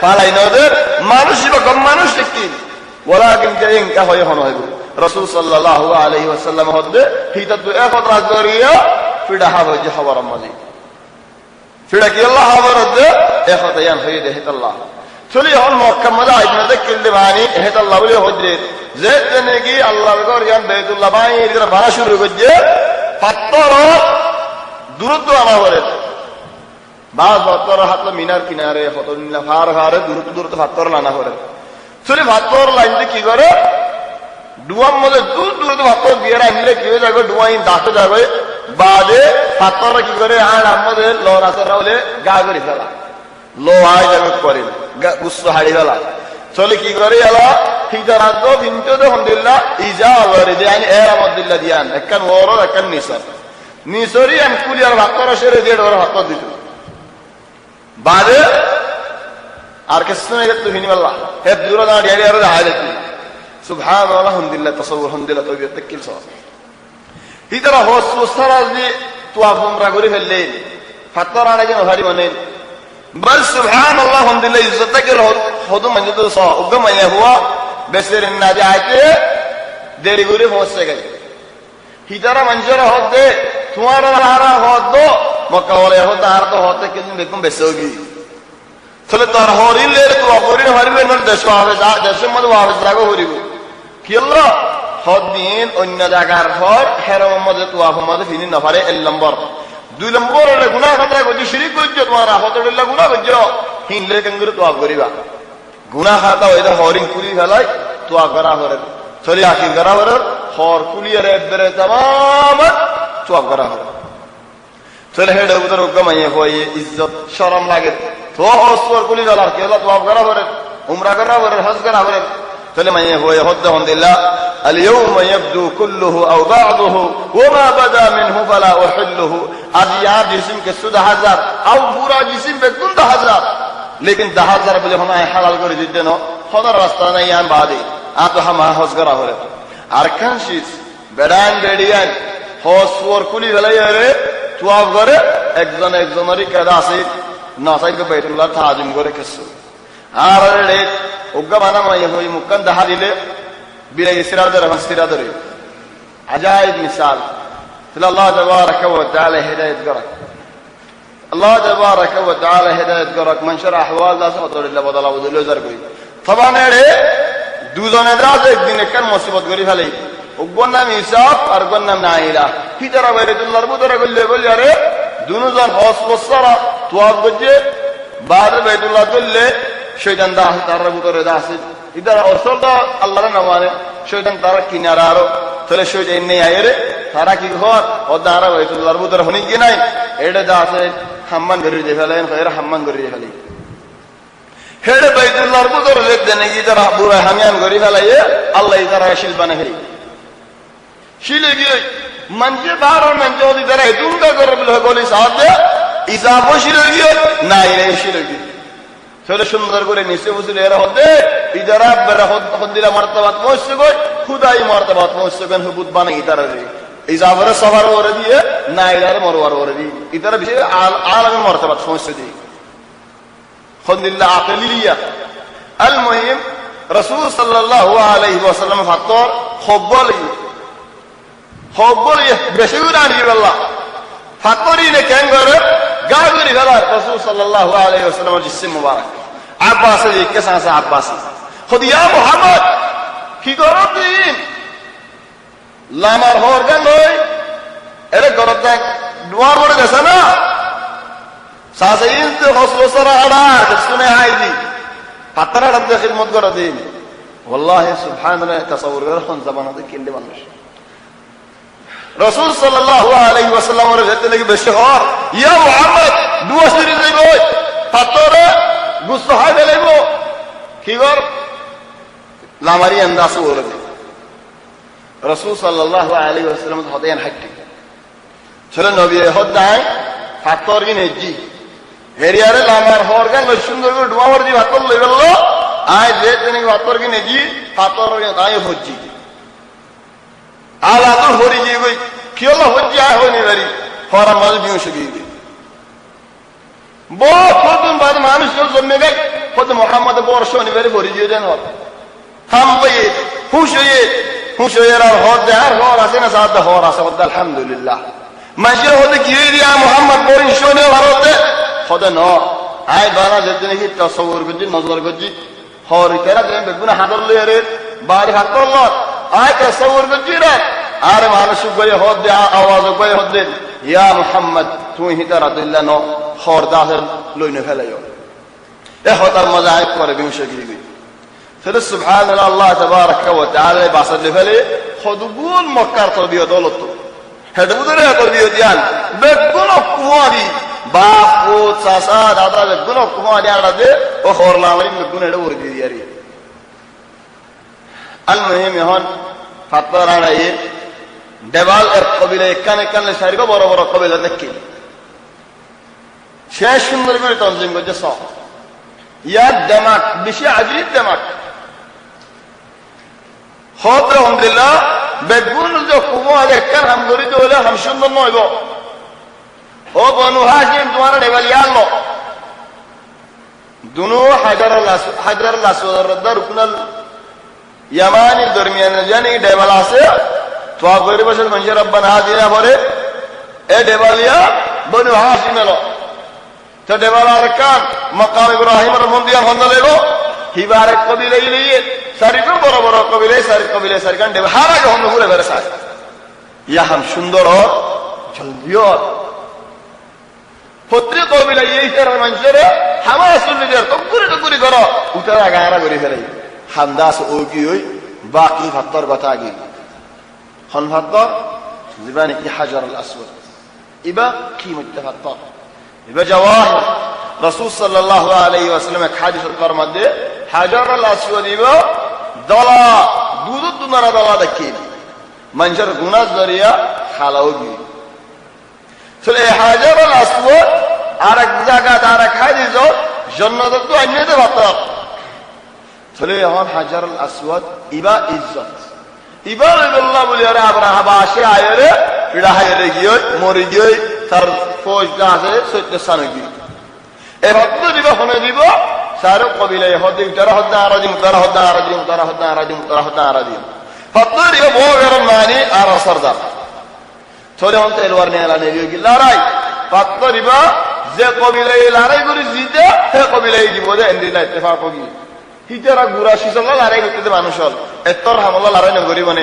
পালাই নদের মানুষই বা কম মানুষ একটি বলা কিন্তু এঙ্কা হয়ে হন হইব রাসূল সাল্লাল্লাহু আলাইহি ওয়াসাল্লাম হদ্দে হিতাতু একত রাজরিয়া ফিডা হাওয়ে খবর মাঝি ফিডা কি আল্লাহ খবর হদ্দে একত ইয়ান হয়ে দেহ আল্লাহ চলি হন মক্কা মজা আইনাতে কিলদে বানি এহ আল্লাহ বলে হদ্দে যে তেনে কি আল্লাহ গর ইয়ান বাইতুল্লাহ বাই এর বাড়া শুরু করছে পাত্তর দূরত্ব আনা করে বাস পাত্তর হাত মিনার কিনারে হত নিলা ফার ফারে দূরত্ব পাত্তর লানা করে চলি পাত্তর লাইনতে কি করে ডুয়ার মধ্যে দূর পাত্তর দিয়ে আনলে কি হয়ে যাবে ডুয়াই ডাকতে যাবে বাদে পাত্তররা কি করে আর আমাদের লড়াচরা হলে গা করে ফেলা লো আয় যাবে করে গুস্ত হাড়ি ফেলা চলে কি করে এলা হিজারাত বিনতে আলহামদুলিল্লাহ ইজা আল্লাহর দিয়ান এর আমাদিল্লাহ দিয়ান একখান ওর একখান নিসর নিসরি আন কুলিয়ার পাত্তর সেরে দিয়ে ওর হাত দিত বাদে আর কিছু নেই তো হিনিমাল্লাহ হে দূর দাঁড়িয়ে আর আয় দেখি সুবহান আল্লাহ আলহামদুলিল্লাহ তাসাউর আলহামদুলিল্লাহ তৌবিয়ত তাকিল সব হিতারা হোস মুস্তারাজ দি তোয়াফ উমরা করে ফেললে পাত্তর আনে যেন ভারী মানে বল সুবহান আল্লাহ আলহামদুলিল্লাহ ইজ্জত তাকিল হদু মানে তো সা উগম মানে হুয়া বেসের না যাইতে দেরি করে পৌঁছে গেল হিতারা মঞ্জরা হতে তোমারা হারা হতো মক্কা ওলে হতো আর তো হতে কিন্তু বেকুম বেসোগি চলে তোর হরিলে তো হরিণ হরিবে না দেশ হবে দেশের মধ্যে হবে জায়গা হরিব কি আল্লাহ হদিন অন্য জায়গার ঘর হেরম মধ্যে তো মধ্যে ফিনি না পারে 1 নম্বর 2 নম্বর হলে গুনাহ খাতরা করছি শিরিক করছো তোমার হতডল্লা গুনাহ করছো হিনলে কেঙ্গুরে তো করিবা গুনাহ খাতা ওইটা হরিণ কুলি ফেলাই তো করা হরে চলে আকি করা হরে হর কুলিয়ারে বেরে तमाम তো করা হরে চলে হেড উদর গমায়ে হয়ে ইজ্জত শরম লাগে তো অসর কুলি গলার কেলা তো করা হরে উমরা করা হরে হজ করা হরে চলে মায়ে হয়ে হদ্দে আলহামদুলিল্লাহ اليوم يبدو كله او بعضه وما بدا منه فلا احله आज या जिस्म के 10000 او पूरा जिस्म पे 10000 लेकिन 10000 बोले हम हलाल করে দিতে না খোদার রাস্তা নাই আন বাদে আ তো हम হজ করা হরে আরকান শীত বেড়ান বেড়িয়ান হজ ওর কুলি গলাই রে তোয়াব করে একজনেরই কাদা আছে না সাইকে বাইতুল্লাহ তাজিম করে কিছু আর রে উগ্গা বানা মাই হই মুকান দাহা দিলে বিলে ইসরাদের সিরাদরে আজাইব মিসাল আল্লাহ তাবারাকা ওয়া তাআলা হিদায়াত করক আল্লাহ তাবারাকা ওয়া তাআলা হিদায়াত করক মনশর আহওয়াল দাস হতরিল্লাহ বদলা বদলে জার কই তবানে রে দুজনে দাস একদিন একখান মুসিবত করি ফেলে উগ্গর নাম ইসাফ আর উগ্গর নাম নাইলা হিতারা বাইতুল্লাহর বুদরা গল্লে বলি আরে দুজন হজ বছরা তোয়াব গজে বাদে বাইতুল্লাহ গল্লে শয়তান দাস তার বুদরে দাস ইদার অসলটা আল্লাহর নামে শয়তান তারা কিনারা আরো তাহলে শয়তান নেই আইরে তারা কি ঘর ও দাঁড়া বাইতুল্লাহর বুদরে হনি কি নাই এটা দাস হাম্মান করে দিয়ে ফেলেন ফের হাম্মান করে দিয়ে ফেলি হেডে বাইতুল্লাহর বুদরে লেখতে নাকি তারা বুড়া হামিয়ান করে ফেলাইয়ে আল্লাহ তারা শিলবানে হেরি শিলে গিয়ে মঞ্জে বারো মঞ্জে ওদি তারা এতুমটা করে বলি সাহায্যে ইসাফও শিলে গিয়ে না এরা শিলে গিয়ে চলে সুন্দর করে নিচে বুঝলে এরা হতে ইদারা বেরা হদ্দিরা মার্তাবাত পৌঁছছে গই খুদাই মার্তাবাত পৌঁছছে কেন হুবুত বানাই ইতারা রে ইজাফরে সফর ওরে দিয়ে না এরারে মরওয়ার ওরে দিয়ে ইতারা বিশেষ আলমের মার্তাবাত পৌঁছছে দিয়ে আলহামদুলিল্লাহ আকলিলিয়া আল মুহিম রাসূল সাল্লাল্লাহু আলাইহি ওয়াসাল্লাম ফাতর খব্বল বেশি উড়ানি আল্লাহ ফাতরি নে কেন করে গাগুরি গলা রাসূল সাল্লাল্লাহু আলাইহি ওয়াসাল্লামের জিসম মুবারক আব্বাস এই কে সাসা আব্বাস খুদিয়া মুহাম্মদ কি করো দিন লামার হর গান নয় এরে গরত দেখ দুয়ার পড়ে গেছে না সাসা ইনতে হসলসরা আড়ার শুনে আইদি পাতরা রব্বে খিদমত করে দিন ওয়াল্লাহি সুবহানাল্লাহ তাসাউর করুন জামানাতে কিনলে মানুষ রাসূল সাল্লাল্লাহু আলাইহি ওয়াসাল্লামের যেতে লাগি বেশি হর ইয়া মুহাম্মদ দুয়া সিরি যাইব পাতরে গুস্ত হয় দেলাইব কি কর লামারি আন্দাজ ওরে রাসূল সাল্লাল্লাহু আলাইহি ওয়াসাল্লাম হদায়ান হাক্কি চলে নবী হদায় পাতর কি নেজি হেরিয়ারে লামার হর গান সুন্দর করে দোয়া করে দি পাতর লই গেল আয় যে তিনি পাতর কি নেজি পাতর আয় হজ্জি আলা তো হরি গিয়ে গই কি হলো হজ্জি আয় হয়নি বাড়ি হরা মাল বিউসে গিয়ে বহুত কতদিন বাদ মানুষ জন্মে গেল হতে মোহাম্মদ বর্ষ নিবারে পরিচয় দেন হত থাম বইয়ে হুশ হয়ে আর হদ দেয় আর হর আছে না সাহায্য হর আছে হদ আলহামদুলিল্লাহ মাসির হতে কি দিয়া মোহাম্মদ বরিষ্ঠ নিয়ে ভারতে হতে ন আয় বানা যেতে নাকি তসবর করছি নজর করছি হর কেরা দেন বেগুন হাতর লিয়ে বাড়ি হাত করল আয় তসবর করছি রে আর মানুষ করে হদ দে আওয়াজ করে হদ দে ইয়া মোহাম্মদ তুই হিতা রাদিল্লাহ ন হর দাসের লইনে ফেলাইও এ হতার মজা আয় করে বিংশ গিরি তাহলে সুবহানাল্লাহ আল্লাহ তাবারাকা ওয়া তাআলা বাসার লেভেলে খদুগুল মক্কার তরবিয়ত দৌলত হেডবুদরে তরবিয়ত দিয়ান বেগুন কুমারী বাপ ও চাচা দাদা বেগুন কুমারী আর দে ও খরলা আমি বেগুন হেড ওর দি দিয়ারি আল মুহিম এখন ফাতরা রাই দেওয়াল এর কবিলে কানে কানে সারিগো বড় বড় কবিলা দেখি শেষ সুন্দর করে তনজিম করছে সব ইয়ার দেমাক বেশি আজিব দেমাক হত আলহামদুলিল্লাহ বেগুন যে কুমার একখান হাম করি তো হলে হাম সুন্দর নইব ও বনু হাশিম তোমার দেওয়াল ইয়াল দুনো হাজার আসওয়াদ রুকনাল ইয়ামানির দরমিয়ানে জানি দেওয়াল আছে তো আগের বছর মানুষ রব্বানা হাজিরা পরে এ দেওয়ালিয়া বনু হাশিম এলো তো দেওয়াল আর কান মকাম ইব্রাহিমের মন্দির হন্দা লেগো হিবার এক কবিলে লিয়ে সারিগো বড় বড় কবিলে সারিকান দেব হারা গো হন্দা ঘুরে বেড়ে সাই ইয়া হাম সুন্দর জলদিও পত্রে কবিলে এই তার মানুষের হাওয়া সুন্নিদের টকুরি করো উতারা গায়রা করি ফেলাই হামদাস ও কি ওই বাকি ফাত্তর কথা আগে হন ফাত্তর জীবানি কি হাজার আল আসওয়াদ ইবা কি মুত্তাফাত্তর ইবা জওয়াহির রাসূল সাল্লাল্লাহু আলাইহি ওয়াসাল্লাম এক হাদিসের কর মধ্যে হাজার আল আসওয়াদ ইবা দলা দুনারা দলা দেখি মানুষের গুনাহ জরিয়া খালাও দি চলে হাজার আল আসওয়াদ আর এক জায়গা আর এক হাদিস জান্নাতের তো আইনেতে বাতা চলে এখন হাজার আল আসওয়াদ ইবা ইজ্জত ইবা আল্লাহ বলি আরে আব্রাহা বাসে আয়রে পিড়া হায়রে গিয়ে মরে গিয়ে তার ফৌজ আছে সত্য সানগি এ ভক্ত দিব হনে দিব সারো কবিলে হদে তারা হদা আরাদিম তারা হদা আরাদিম তারা হদা আরাদিম তারা হদা আরাদিম ভক্ত দিব বড় মানি আর সরদার চলে হন তেলওয়ার নিয়ে আলা নেই কি লড়াই ভক্ত দিব যে কবিলে লড়াই করে জিতে হে কবিলে দিব যে এন্দিলা ইত্তেফাক হগি হিতারা গুরা শিসল লড়াই করতে মানুষ হল এতর হামলা লড়াই না করি মানে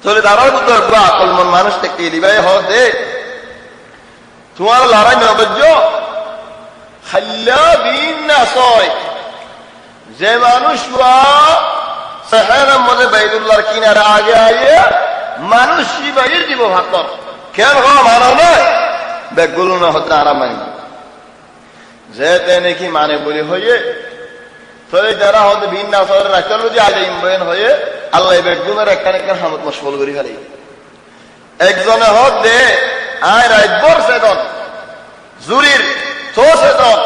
চলে তারাও তো আকলমন মানুষ থেকে দিবাই হতে তোমার লড়াই নবজ্য খাল্লা বিন নাসয় যে মানুষ সাহারার মধ্যে বাইতুল্লাহর কিনারে আগে আইয়ে মানুষ বাইর দিব ভাতর কেন মানো নয় বেগুলো না হতে আরাম যেতে নাকি মানে বলি হয়ে চলে যারা হতে বিন নাসয়ের রাখল যে আগে ইমবেন হয়ে আল্লাহ বেগুনের একখান একখান হামত মশগুল করি ফেলে একজনে হত দে আয় রাজবর সেদন জুরির তো সেদন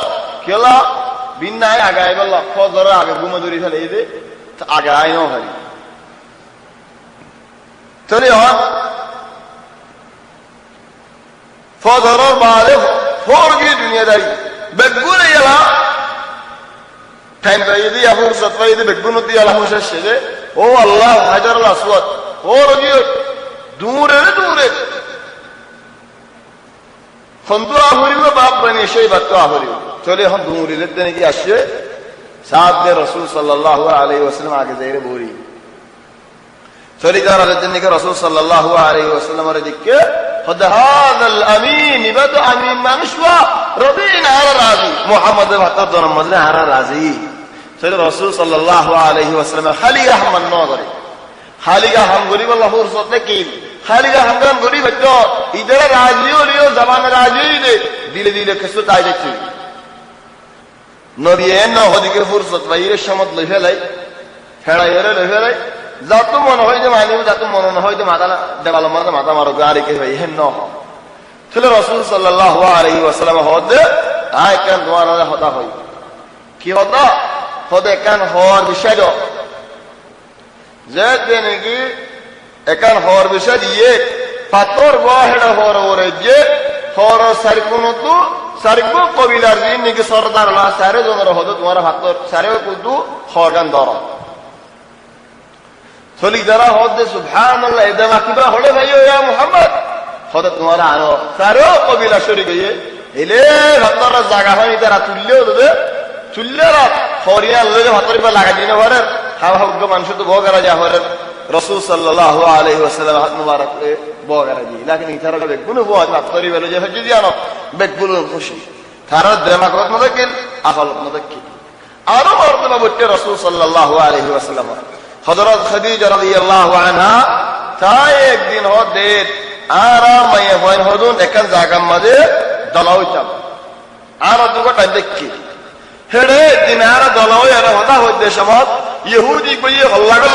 কেলা বিন্নায় আগায় বলল ফজর আগে ঘুমে ধরি ফেলে এই দে আগে আয় নাও ভাই চলে হন ফজরের বাদে ফোর গিয়ে দুনিয়াদারি বেগুনে এলা টাইম পাইয়ে দিয়ে ফুরসত পাইয়ে দিয়ে বেগুন দিয়ে আলা হুসে সেজে ও আল্লাহ হাজার আল আসওয়াদ ও রজিও দূরে খন্তু আহরিব বাপ বানিয়ে সেই বাত তো আহরিব চলে এখন দূরে লেতে নাকি আসছে সাত দে রাসূল সাল্লাল্লাহু আলাইহি ওয়াসাল্লাম আগে যাইরে বলি চলে যারা লেতে নাকি রাসূল সাল্লাল্লাহু আলাইহি ওয়াসাল্লামের দিকে হাদাল আমিন ইবাদু আমিন মানুষওয়া রবিনা আর রাজি মুহাম্মদের ভাতার দরম মজলে আর রাজি চলে রাসূল সাল্লাল্লাহু আলাইহি ওয়াসাল্লাম খালি রহমান নজরে খালিগা হাম গরিব আল্লাহর সতে কি খালিগা হামগান গরিব তো ইদর রাজিও লিও জবান রাজিই দে দিলে দিলে কিছু তাই দেখি নবী এন হদিকে ফুরসত বাইরে সমত লই ফেলাই ফেড়াই এরে লই ফেলাই যত মনে হয় যে মানিব যত মনে না হয় যে মাথা দেওয়াল মাথা মারো গাড়ি কে ভাই হেন ন চলে রাসূল সাল্লাল্লাহু আলাইহি ওয়াসাল্লাম হদে আয় কেন তোমার হতা হই কি হতা হদে কেন হওয়ার বিষয় যে নাকি একান হওয়ার বিষয় দিয়ে পাথর গহেড় হর ওরে যে হর সারিকুনতু সারিকু কবিলার দিন নাকি সরদার না সারে জনের হতো তোমার হাতর সারে কিন্তু হরগান ধর চলি যারা হদে সুবহানাল্লাহ এদামা কিবা হলে ভাই ইয়া মুহাম্মদ হদে তোমার আনো সারে কবিলা শরী গিয়ে এলে হাতর জায়গা হয়নি তারা তুললেও দে চুল্লেরা হরিয়া লইলে হাতর পা লাগা দিনে ঘরে হাওয়া হুগ্গ মানুষ তো বগরা যা হরে রাসূল সাল্লাল্লাহু আলাইহি ওয়াসাল্লাম হাত মুবারক বগরা জি লাকিন ইতারা বেগুন বো হাতরি বলে যে হজি জানো বেগুন খুশি তারা দেমাগত মদকিল আখলত মদকিল আর মর্তবা বটে রাসূল সাল্লাল্লাহু আলাইহি ওয়াসাল্লাম হযরত খাদিজা রাদিয়াল্লাহু আনহা তাই একদিন হদে আরাম মায়ে হইন হদুন একান জায়গা মাঝে দলাউতাম আর দুটো টাইম দেখি হেড়ে দিনারা দলাও এরা হতা হইতে সমত ইহুদি কইয়ে হল্লাগো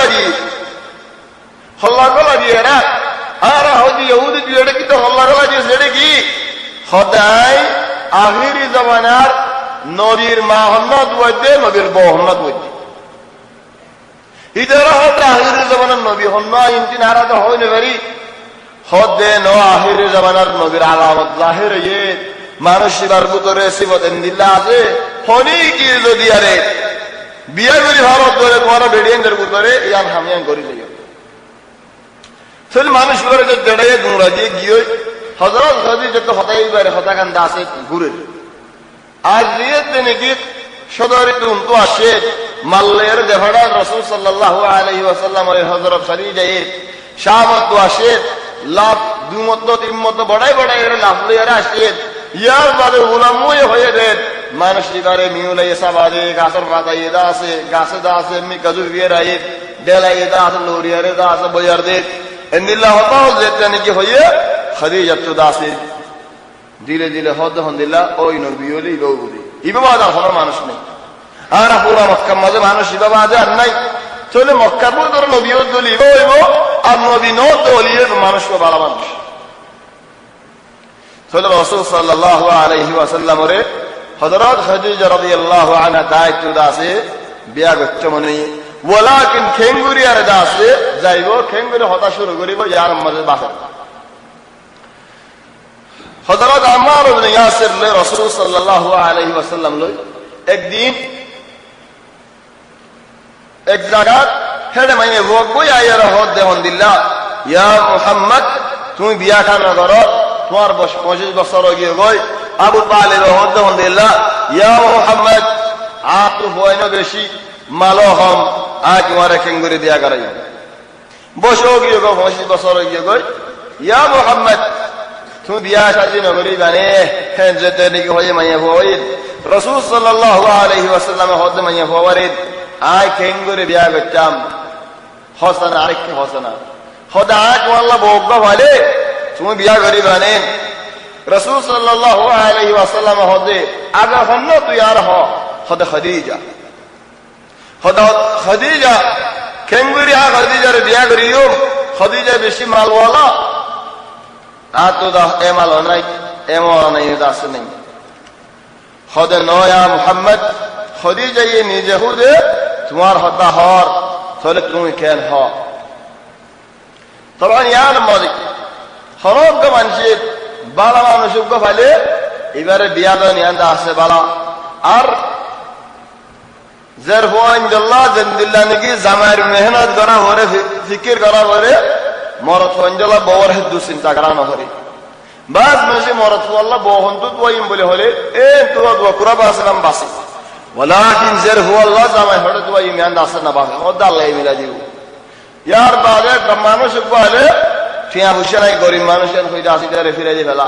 লাগি এরা আর হদি ইহুদি বিয়েটা কি তো হল্লাগো লাগি সেটা কি হদাই আখিরি জামানার নবীর মা হন্নত বইতে নবীর বউ হন্নত বইতে ইদারা হতে আখিরি জামানার নবী হন্ন ইনতিন হারা তো হইনে পারি হদে ন আখিরি জামানার নবীর আলামত জাহির ইয়ে মানুষ শিবার ভিতরে সিবতেন দিল্লা আছে ফনি কি যদি আরে বিয়া করি ভারত ধরে তোমার বেডিয়ানদের ভিতরে ইয়ান হামিয়ান করি যাই চল মানুষ করে যে দেড়াইয়ে গুঁড়া দিয়ে গিয়ে হজরত খাদিজা তো হতাই বাইরে হতাকান্দা আছে ঘুরে আজ দিয়ে নাকি সদরে তো আসে মাল্লের দেহড়া রাসূল সাল্লাল্লাহু আলাইহি ওয়াসাল্লাম এর হযরত খাদিজা এর শামত আসে লাভ দুমত তিনমত বড়াই বড়াই এর লাভ লইরা আসে ইয়ার বাদে উলামুয়ে হয়ে দেন মানুষ দিবারে মিউলাই সাবাদে গাছর পাতাই দা আছে গাছে দা আছে মি কাজু বিয়েরাই দেলাই দা আছে লোরিয়ারে দা আছে বয়ার দে এন্দিল্লাহ হতাও যেতে নাকি হয়ে খাদিজা তো দাসে ধীরে ধীরে হদ হন্দিল্লাহ ওই নবীলি বউদি ইবাবাদ আর হলো মানুষ নেই আর পুরো মক্কার মাঝে মানুষ ইবাবাদ আর নাই চলে মক্কার পর ধরো নবীও দলি হইব আর নবী ন দলিয়ে মানুষকে ভালো মানুষ চলে রাসূল সাল্লাল্লাহু আলাইহি ওয়াসাল্লাম রে হযরত খাদিজা রাদিয়াল্লাহু আনহা দায়িত্ব দাসে বিয়া করতে মনে ওয়ালাকিন খেঙ্গুরি আর দাসে যাইবো খেঙ্গুরি হতা শুরু করিব ইয়ার মাঝে বাসা হযরত আম্মার ইবনে ইয়াসির লে রাসূল সাল্লাল্লাহু আলাইহি ওয়াসাল্লাম লই একদিন এক জায়গা হেডে মাইনে ভোগ বই আয়ার হদ দেহন দিল্লাহ ইয়া মুহাম্মদ তুমি বিয়া খানা করো তোমার 25 বছর হয়ে গই আবু তালিব হদ দেহন দিল্লাহ ইয়া মুহাম্মদ আত হইনো বেশি মালো হম আজ তোমার খেঙ্গুরি দিয়া করাই বসো গিয়ে 25 বছর হয়ে গই ইয়া মুহাম্মদ তুমি বিয়া শাদী নগরী জানে হ্যাঁ যেতে নাকি হয়ে মাইয়া হই রাসূল সাল্লাল্লাহু আলাইহি ওয়াসাল্লাম হদ মাইয়া হওয়ারে আয় খেঙ্গুরি বিয়া করতাম হসনা আরেক হসনা হদা আজ আল্লাহ বউগা ভালে তুমি বিয়া করি জানে রাসূল সাল্লাল্লাহু আলাইহি ওয়াসাল্লাম হদে আগা হন্ন তুই আর হদ খাদিজা হদ খাদিজা খেঙ্গুরি আ খাদিজার বিয়া করিও খাদিজা বেশি মালওয়ালা আতো দা এমাল নাই এমন নাই দাস নাই হদে নয়া মুহাম্মদ খাদিজা ये নিজে হুদে তোমার হতা হর তাহলে তুমি কেন হ তখন ইয়ার মালিক হরক মানুষের বালা মানুষকে ভালে এবারে বিয়া দেন ইয়ান্দা আছে বালা আর জের হুয়াইন জল্লা জেন্দিল্লা নাকি জামাইয়ের মেহনত করা হরে ফিকির করা হরে মরত হঞ্জলা বউর হেদু চিন্তা করা নহরে বাস মানুষে মরত আল্লাহ বহন্তু তোয়াইম বলে হলে এ তোরা দোয়া কুরা বাসলাম বাসি ওয়ালাকিন জের হু আল্লাহ জামাই হরে তোয়াইম ইয়ান্দা আছে না বাসে ওদা আল্লাহ মিলা দিও ইয়ার বাদে মানুষ বলে টিয়া হুশাই গরিব মানুষের হইতে আসি তারে ফিরে দিয়ে ফেলা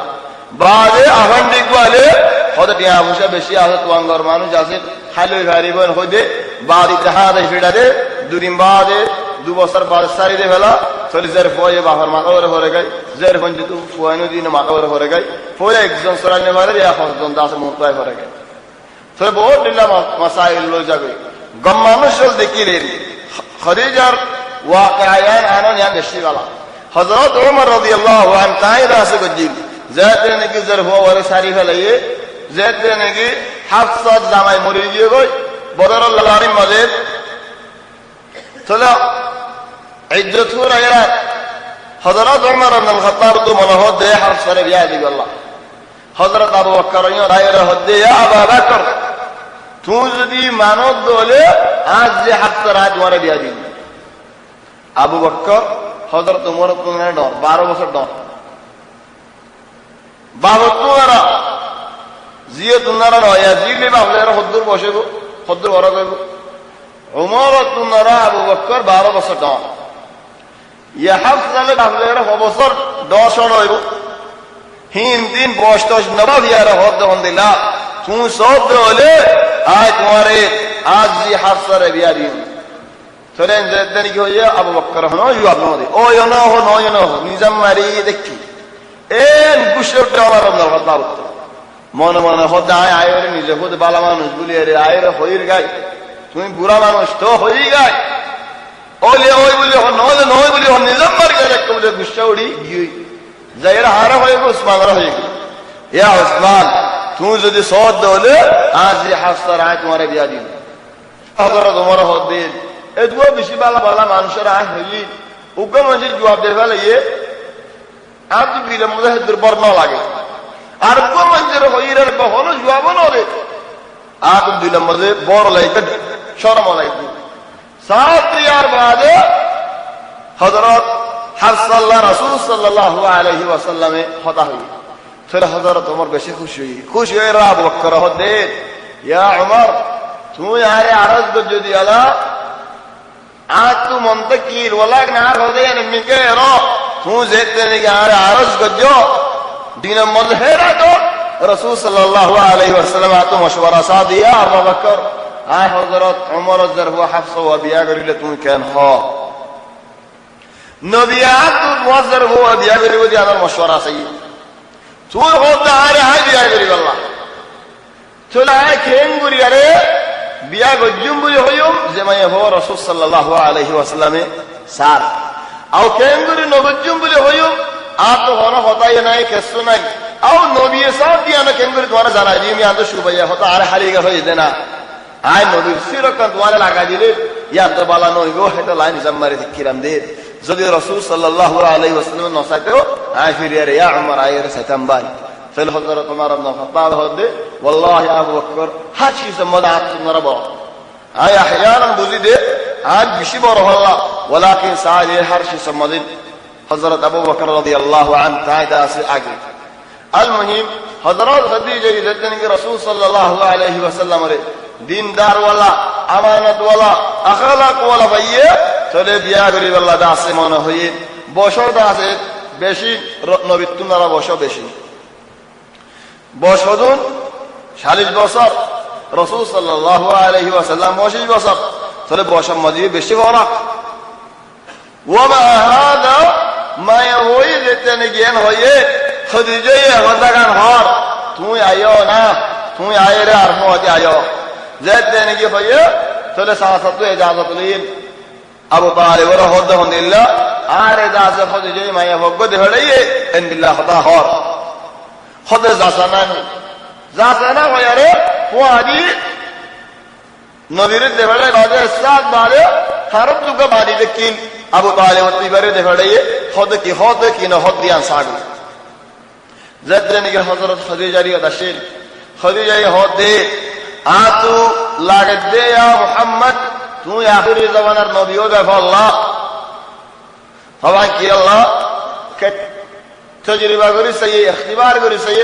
বাদে আহান্ডিক বলে হয়তো টিয়া হুশা বেশি আছে তোয়াঙ্গর মানুষ আছে খালি গারিবন হইতে বাদি জাহাদে ফিরাতে দুদিন বাদে 2 বছর বাদে সারি দিয়ে ফেলা চল্লিশের ফয়ে বাবার মাকাওয়ারে ভরে গাই জের ফঞ্জি তু ফুয়াইনো দিন মাকাওয়ারে ভরে গাই ফলে একজন সরাইনে মারে ইয়া হজন দাসে মুক্তায় ভরে গাই তবে বহুত দিল্লা মাসাইল লই যাবে গম মানুষ দেখিলেন খাদিজার ওয়াকিয়ান আনন ইয়া বেশি বালা হযরত ওমর রাদিয়াল্লাহু আনহু তাই রাসে গজিল যাতে নাকি জের ফওয়ারে সারি ফেলাইয়ে যাতে নাকি হাফসা জামাই মরে গিয়ে গই বদরুল লারিম মাঝে চলো ইজ্জত করে এরা হযরত ওমর ইবনে খাত্তাব তো মনে হদে হাফসারে বিয়া দিব আল্লাহ হযরত আবু বকর রায়রা হদে ইয়া আবু বকর তুই যদি মানত দলে আজ যে হাফসার আজ তোমারে বিয়া দিন আবু বকর হযরত ওমর তোমার ডর 12 বছর ডর বাবা তোমারা জিয়ে তুনারা নয় জিলে বাবলেরা হদ্দুর বসেব হদ্দুর বড় করব ওমর তুনারা আবু বকর 12 বছর ডর ইয়া হাফসালে বাবলেরা বছর 10 হইব হিন দিন বস্তস নবাবিয়ারা হদ্দ হন্দিলা তুই সব হলে আজ তোমারে আজ যে হাফসারে বিয়া দিন চলেন যেদিন কি হইয়া আবু বকর হনো ইউ আপনি ও ইনো হনো ইনো নিজাম মারি দেখি এন গুশর টাওয়ার আল্লাহ আল্লাহ মনে মনে হদা আয়রে নিজে খুদ বালা মানুষ বলি আরে আয়রে হইর গায় তুমি বুড়া মানুষ তো হই গায় ওলে ওই বলি নলে নয় বলি নিজাম মারি গেলে বলে গুশা উড়ি গিয়ে যাইরা হারা হয়ে উসমান হয়ে গেল ইয়া উসমান তুই যদি সদ দলে আজ যে হাফসার আয় তোমারে বিয়া দিন হযরত ওমর হদিন এ দুয়া বেশি বালা বালা মানুষের আয় হইলি উগ্র মানুষের জবাব দিয়ে ফেলে ইয়ে আর তো বিলে মধ্যে দুর্বল না লাগে আর উগ্র মানুষের হইরের কখনো জবাব নরে আর তো দিলের মধ্যে বড় লাগে শরম লাগে সাত ইয়ার বাদে হযরত হাফসাল্লাহ রাসূল সাল্লাল্লাহু আলাইহি ওয়াসাল্লামে হতা হই फिर हजरत उमर बेशी खुश हुए अबू बकर हदे या उमर तू यार अरज गजो दियाला आज तू मुंतकिल वलाक ना हदे निके रो तू जेते ने यार अरज गजो दिन मजहरा तो रसूल सल्लल्लाहु अलैहि वसल्लम आ तो मशवरा सा दिया अबू बकर आ हजरत उमर जरह हफ्स व बिया करिले तू केन हो नबिया तू मुजर हो बिया करिले दिया मशवरा सही তুই হতে আরে হাই বিয়া করি গল্লা চলে আয় খেঙ্গুরি আরে বিয়া গজ্জুম বলি হইম যে মাইয়া হো রাসূল সাল্লাল্লাহু আলাইহি ওয়াসাল্লামে সার আও খেঙ্গুরি নগজ্জুম বলি হইম আর তো হন হতাই নাই কেসু নাই আও নবী সাহেব দিয়া না খেঙ্গুরি তোমার জানা দি আমি আদর্শ ভাইয়া হতা আরে হারিয়ে হই দেনা আয় নবীর সিরকান তোমার লাগা দিলে ইয়া তো বালা নই গো হেটা লাইন জাম্মারে কিরাম দে যদি রাসূল সাল্লাল্লাহু আলাইহি ওয়াসাল্লাম নসাইতো আয় ফিরিয়া ইয়া উমর আয়ের সাতাম বাই ফেল হযরত উমর ইবনে খাত্তাব হদে ওয়াল্লাহি আবু বকর হাচি সমদাত নরবা আয় আহয়ানান বুঝি দে আজ বেশি বড় হল্লা ওয়ালাকিন সাইলে হারশি সমদিন হযরত আবু বকর রাদিয়াল্লাহু আনহু তাইদা আছে আগে আল মুহিম হযরত খাদিজা রাদিয়াল্লাহু আনহা রাসূল সাল্লাল্লাহু আলাইহি ওয়াসাল্লাম রে দিনদার ওয়ালা আমানত ওয়ালা আখলাক ওয়ালা ভাইয়ে চলে বিয়া করি আল্লাহ দাসে মনে হই বছর দাসে বেশি নবী তুনারা বছর বেশি বছরুন 40 বছর রাসূল সাল্লাল্লাহু আলাইহি ওয়াসাল্লাম 20 বছর চলে বছর মধ্যে বেশি ফরক ওয়া হাদা মা হই যেতে নে জ্ঞান হয়ে খাদিজা হদাগান হর তুই আইও না তুই আইরে আর মতে আইও যেতে নে কি হয়ে চলে সাহাসাতু ইজাজত লিন আবু তালিব রাদিয়াল্লাহু আর ইজাজত খাদিজা মাইয়া ভগ্গ দেহড়াইয়ে ইনবিল্লাহ খদা হর খদা জাসানা হয়ারে ওয়াদি নবীর দেহড়ে বাদে সাত বারে হারব দুকা বাদি দেখিন আবু তালিব তিবারে দেহড়াইয়ে খদ কি না হদ দিয়ান সাগু যেতে নে হযরত খাদিজা রিয়াদাশিন খাদিজা হদে আতু লাগে দে ইয়া মুহাম্মদ তুই আখিরি জামানার নবী ও দেখো আল্লাহ হওয়া কি আল্লাহ কে তজরিবা করি সেই ইখতিবার করি সেই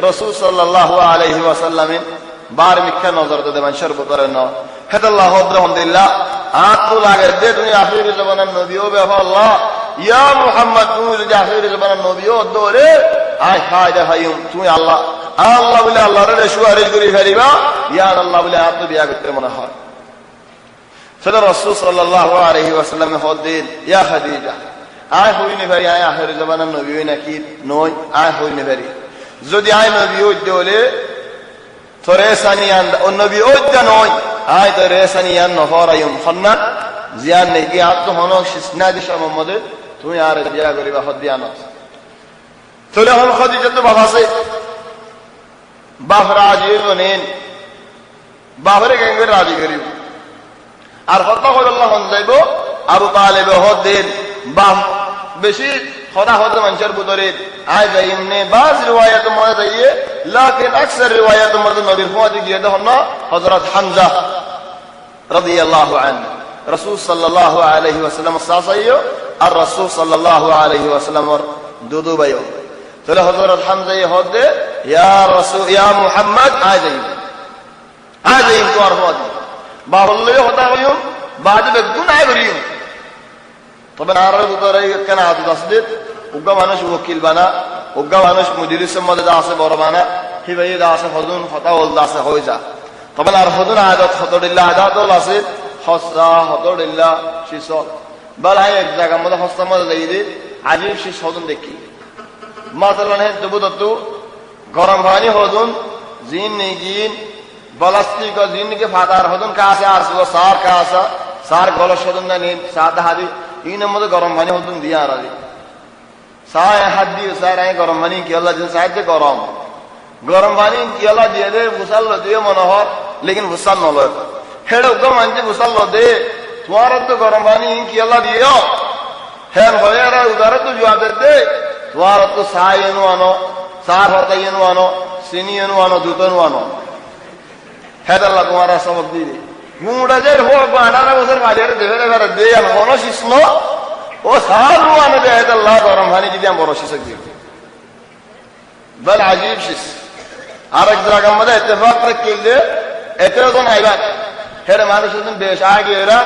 রাসূল সাল্লাল্লাহু আলাইহি ওয়াসাল্লাম বার মিক্ষা নজর দে মান শরব করে না হেদাল্লাহ আলহামদুলিল্লাহ আতু লাগে দে তুই আখিরি জামানার নবী ও দেখো আল্লাহ ইয়া মুহাম্মদ তুই যদি আখিরি জামানার নবী ও দরে আয় হায়দা হায়ুম তুই আল্লাহ আল্লাহ বলে আল্লাহর সুয়ারিশ করি ফেলিবা ইয়া আল্লাহ বলে আপনি বিয়া করতে মনে হয় সেটা রাসূল সাল্লাল্লাহু আলাইহি ওয়াসাল্লাম হদিন ইয়া খাদিজা আয় হইনি ভাই আয় আখির জামানার নবী হই নাকি নয় আয় হইনি ভাই যদি আয় নবী হইতে হলে তোরে সানিয়ান ও নবী হইতে নয় আয় তোরে সানিয়ান নহরায়ুম খন্না জিয়ান নেকি আত হনো শিসনা দিশ মোহাম্মদ তুমি আর বিয়া করিবা হদিয়ানত তোলে হল খাদিজা তো বাবাসে বাপ রাজি বনেন বাপরে কেঙ্গে রাজি করিব আর হত্যা করে আল্লাহ যাইব আবু তালেব হদিন বাপ বেশি খোদা হতে মানুষের বুতরে আয় যাই নে বাজ রিওয়ায়াত মনে যাইয়ে লাকিন আকসার রিওয়ায়াত মধ্যে নবীর ফুয়াদি গিয়ে দেখুন না হযরত হামজা রাদিয়াল্লাহু আনহু রাসূল সাল্লাল্লাহু আলাইহি ওয়াসাল্লাম সাসাইয়ো আর রাসূল সাল্লাল্লাহু আলাইহি ওয়াসাল্লামর দুদু ভাইও তাহলে হযরত হামজা হদে ইয়া রাসূল ইয়া মুহাম্মদ আয় যাই তো আর ফুয়াদি বাবুল্লাহ হতা হইও বাজে বেগুনাহ করিও তবে আর বুতরে কেন আদত আসবে উগ্গা মানুষ ওকিল বানা উগ্গা মানুষ মুজলিসের মধ্যে যা আছে বড় বানা হিবাই যা আছে হজুন হতা ওল দা আছে হয়ে যা তবে আর হজুন আদত হতডিল্লা আদত ওল আছে হসা হতডিল্লা শিস বালাই এক জায়গার মধ্যে হস্তার মধ্যে যাই দে আজিব শিস হজুন দেখি মাতালান হে তবুদত্তু গরম পানি হজুন জিন নেই জিন বলাস্তিক জিন কে ফাদার হজুন কা আছে আর সার কা আছে সার গলস হজুন না নেই সাদা হাদি ইনের মধ্যে গরম পানি হজুন দিয়া আর আলি সায় হাত দিয়ে সার গরম পানি কি আল্লাহ দিন সাহায্য গরম পানি কি আল্লাহ দিয়ে দে ভুসাল দিয়ে মনে হয় লেকিন ভুসাল নলয় হেড উগ্র মানছি ভুসাল দে তোমার তো গরম পানি কি আল্লাহ দিও হ্যাঁ হয়ে উদার তো জবাব দে তোমার তো সায় এনু আনো সার হতা এনু আনো চিনি এনু আনো দুধ এনু আনো হেড আল্লাহ তোমার সবক দিয়ে মুড়া যে হোক 18 বছর বাজারে দেবে এবার দে মনো শিষ্ণ ও সার আনো দে হেড আল্লাহ গরম পানি যদি আমি বড় শিশক দিই বল আজীব শিশ আর এক জায়গার মধ্যে ইত্তেফাক করলে এতেও তো নাই বাদ হেরে মানুষ বেশ আগে এরা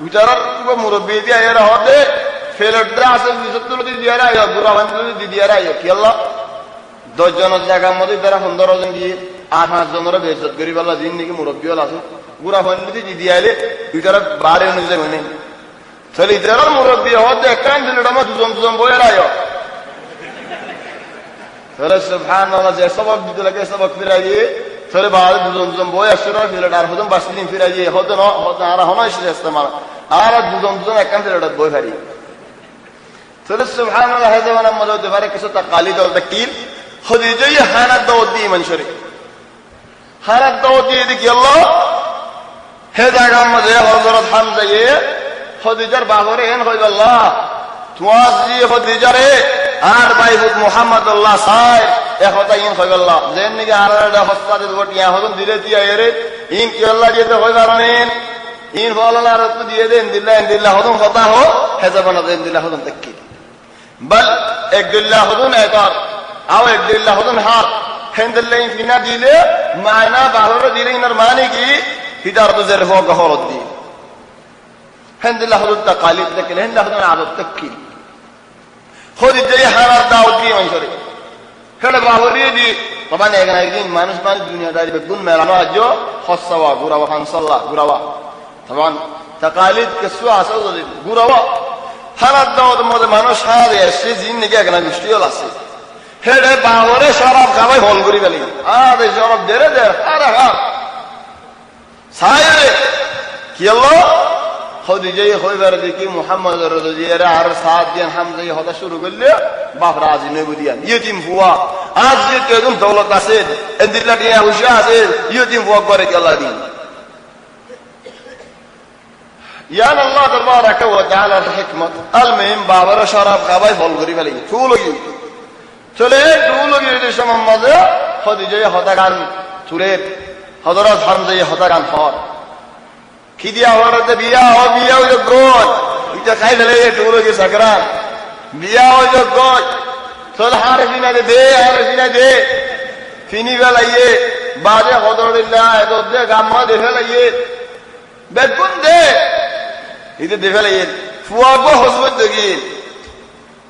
বিচারার মুরব্বী দিয়ে এরা হতে ফেলটরা আছে বিশত্তর দিয়ে আয় বুড়া বান্ধব দিয়ে আয় কি আল্লাহ 10 জনের জায়গার মধ্যে তারা 15 জন দিয়ে 8-5 জনের বেজত করি বলা দিন নাকি মুরব্বী হল আছে বুড়া বান্ধব দিয়ে আইলে বিচারা বারে অনুযায়ী মানে তাহলে ইতার মুরব্বী হতে একটা দিলে আমার দুজন বইয়ের আয় তাহলে সুবহানাল্লাহ যে সবক দিতে লাগে সবক ফিরাইয়ে তাহলে বাদ দুজন বই আসরা ফিরাট আর হদম 5 দিন ফিরাইয়ে হতে না হতে আর হনাই শেষ ইস্তেমাল আর দুজন একান ফিরাট বই ফারি তাহলে সুবহানাল্লাহ হাজা ওয়ানা মদতে পারে কিছু তাকালিদ ও তাকিল খদিজা হানাত দাওয়াত দিয়ে মনশরে হানাত দাওয়াত দিয়ে কি আল্লাহ হে জায়গা মধ্যে হযরত হামজা খদিজার বাহরে এন হই আল্লাহ তুয়াজি খদিজারে আর বাইহুদ মুহাম্মদুল্লাহ সাহেব একতা ইন হই আল্লাহ যেন নাকি আর হস্তাতে বটিয়া হদম দিলে দিয়া এরে ইন কি আল্লাহ দিতে হই পারেন ইন বলালা রত দিয়ে দেন দিল্লাহ হদম কথা হো হেজাবানা দেন দিল্লাহ হদম তাকি বল এক দিল্লাহ হদম একর আও এক দিল্লাহ হদম হাত হেন্দিল্লাহ ফিনা দিলে মানা বাহরে দিলে ইনার মানে কি হিদারত জের হো গহরত দি হেন্দিল্লাহ হদম তাকালিদ তাকিল হেন্দিল্লাহ হদম আদত তাকি খদিজা হানাত দাওয়াত দিয়ে মনশরে হেলে বাহরে দি তখন একদিন মানুষ দুনিয়াদারি বেগুন মেলানো আজ হসাওয়া গুরাওয়া হানসাল্লাহ গুরাওয়া তখন তাকালিদ কেসু আসা গুরাওয়া হানাত দাওয়াত মধ্যে মানুষ হারে এসে জিন নাকি একনা মিষ্টিও আছে হেডে বাহরে শরাব খাবাই হল করি গেলি আর এই শরাব দেরে আরে হার সাইরে কি আল্লাহ খদিজা হইবার দেখি মুহাম্মদ রাদিয়াল্লাহু আর সাত দিন হামজা হতা শুরু করলে বাপ রাজি নই বুদিয়ান ইয়তিম হুয়া আজ যে কেদম দৌলত আছে এন্দিল্লা দিয়া হুশা আছে ইয়তিম হুয়া করে কি আল্লাহ দিন ইয়ান আল্লাহ তাবারাকা ওয়া তাআলার হিকমত আল মুহিম বাবার শরাব খাবাই বল করি ফেলি চুলগি চলে চুলগি এর সময় মধ্যে খদিজা হতা গান চুরের হযরত হামজা হতা গান ফর কি দিয়া হরতে বিয়া হইলো গোল এটা খাই ফেলে চুলগি সাকরান বিয়া হইলো গোল চল হার ফিনা দে ফিনি বেলাইয়ে বাজে হদরিল্লাহ এত দে গাম্মা দে ফেলাইয়ে বেগুন দে ইতে দে ফেলাইয়ে ফুয়াবো হসবত দেখি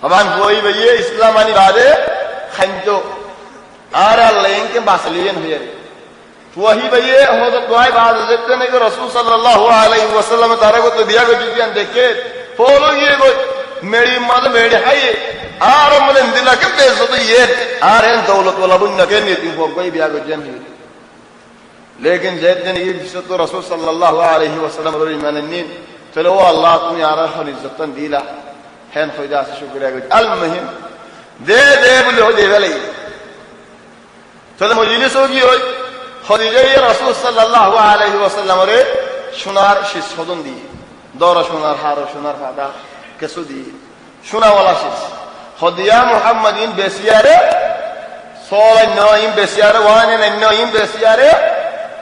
হবান বই বইয়ে ইসলাম আনি বাদে খাইতো আর আল্লাহকে বাসলিয়েন হইয়ে ফুয়াহি বইয়ে হযরত দোয়াই বাদ যেতে নাকি রাসূল সাল্লাল্লাহু আলাইহি ওয়াসাল্লাম তারে কো তো বিয়া কো দিয়ান দেখে ফলো গিয়ে গো মেরি মাদ মেরি হাইয়ে আর মনে দিলা কে বেজত ইয়ে আর এন দৌলত ওয়ালা বুন্না কে নি তুই বই বিয়া কো জানি লেকিন যেদিন এই বিশ্বত রাসূল সাল্লাল্লাহু আলাইহি ওয়াসাল্লাম এর ঈমান নিন চলো আল্লাহ তুমি আর হল ইজ্জতন দিলা হেন হইদা শুকরিয়া করি আল মুহিম দে বলে দে ফেলাই চলো মজলিস হোগি হই খদিজা রাসূল সাল্লাল্লাহু আলাইহি ওয়াসাল্লাম রে সোনার শীষ সদন দিয়ে দরা সোনার হার সোনার ফাদা কিছু দিয়ে সোনাওয়ালা শীষ خديا محمد إن بسيارة صول النوم بسيارة وان النوم بسيارة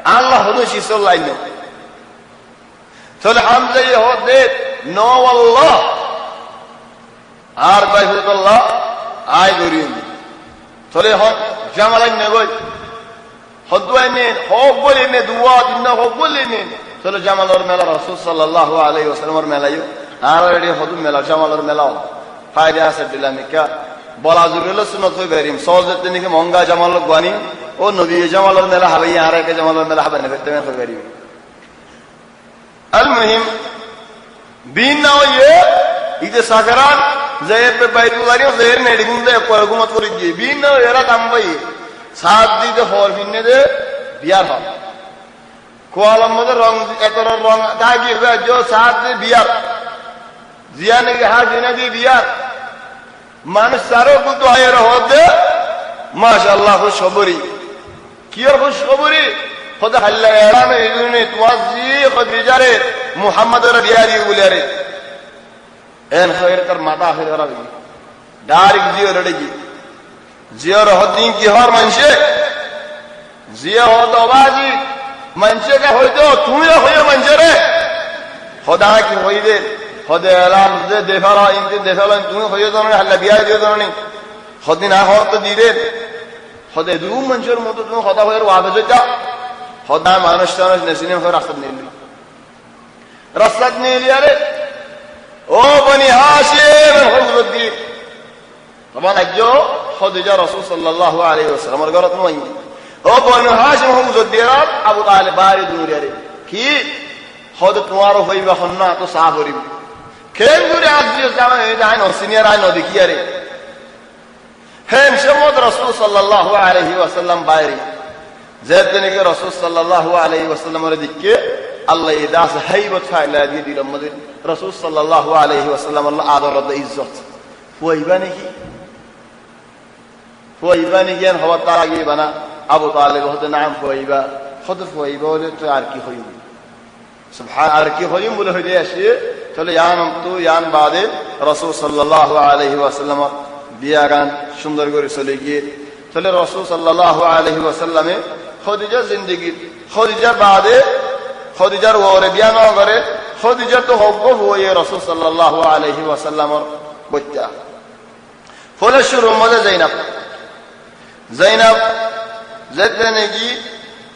الله هدو شيء صول النوم تقول حمزة يهود نو والله আর বাইফুল্লাহ আয় গরিম চলে হন জামালাই নেগই হদুয়াই নে হক বলি নে দুয়া দিন হক বলি নে চলে জামালর মেলা রাসূল সাল্লাল্লাহু আলাইহি ওয়াসাল্লামের মেলায়ও আর এডি হদু মেলা জামালর মেলাও ফায়দা আছে দিলামিকা বলা জরুল সুন্নাত হই বেরিম সওজত নিকে মঙ্গা জামাল গানি ও নবী জামালর মেলা হবে আর এক জামালর মেলা হবে না বেতমে হই বেরিম আল মুহিম বিন না হইয়ে ইদে সাগরান জয়ের পে বাইতুল্লাহি ও জয়ের নেডি গুন্দে পরগুমত করি দি বিন এরা দামবাই সাত দিতে হল বিনে দে বিয়ার হল কোয়ালাম মধ্যে রং এতর রং দাগি হয়ে যে সাত দি বিয়ার জিয়ানে কে হাত দিনে দি বিয়ার মানুষ সারো কিন্তু আয়ের হতে মাশাআল্লাহ খুশখবরি কি আর খুশখবরি খোদা আল্লাহ এরামে ইগুনে তুয়াজি খদিজারে মুহাম্মদের বিয়ারি বলেরে এন খৈর কর মাতা খৈর রাবি ডারিক জিও রড়েগি জিও রহদিন কি হর মানসে জিও হতো বাজি মানসে কা হইতো তুমিও হইও মানসে রে খোদা কি হইবে খোদা এলাম যে দেফালা ইনতে দেফালা তুমি হইও জানো আল্লাহ বিয়ারি দিও জানো খদিন আ হতো দিরে খোদা দু মানসের মতো তুমি খোদা হইর ওয়াবে যেটা খোদা মানুষ তার নসিনে হই রাস্তা নিলি রাস্তা নিলি আরে ও বনি হাশিম হযরতদ্দিন তখন একজো খাদিজা রাসূল সাল্লাল্লাহু আলাইহি ওয়াসাল্লামের ঘরত নই ও বনি হাশিম হযরতদ্দিন আবু তালিব বাড়ি দূরে রে কি হদ তোমার হইবা হন্না তো সাবরিম কেন দূরে আজিও জামাই যায় না সিনিয়র আই নদী কি আরে হেন সমদ রাসূল সাল্লাল্লাহু আলাইহি ওয়াসাল্লাম বাইরে যেদিন কে রাসূল সাল্লাল্লাহু আলাইহি ওয়াসাল্লামের দিকে আল্লাহ ইদাস হাইবত ফাইলা দিয়ে দিল মদিন রাসূল সাল্লাল্লাহু আলাইহি ওয়াসাল্লাম আল্লাহ আদর ও ইজ্জত ফুয়াইবা নাকি হওয়া তার আগে বানা আবু তালিব হতে নাম ফুয়াইবা খোদ ফুয়াইবা বলে তো আর কি হইব সুবহান আর কি হইম বলে হইলে আসে চলে ইয়ান তো ইয়ান বাদে রাসূল সাল্লাল্লাহু আলাইহি ওয়াসাল্লাম বিয়া গান সুন্দর করে চলে গিয়ে চলে রাসূল সাল্লাল্লাহু আলাইহি ওয়াসাল্লামে খাদিজা জিন্দেগি খাদিজা বাদে খাদিজার ওরে বিয়া না করে খাদিজা তো হক হয়ে রাসূল সাল্লাল্লাহু আলাইহি ওয়াসাল্লামের বচ্চা ফলে শুরু মজা জাইনাব যেতেনেগি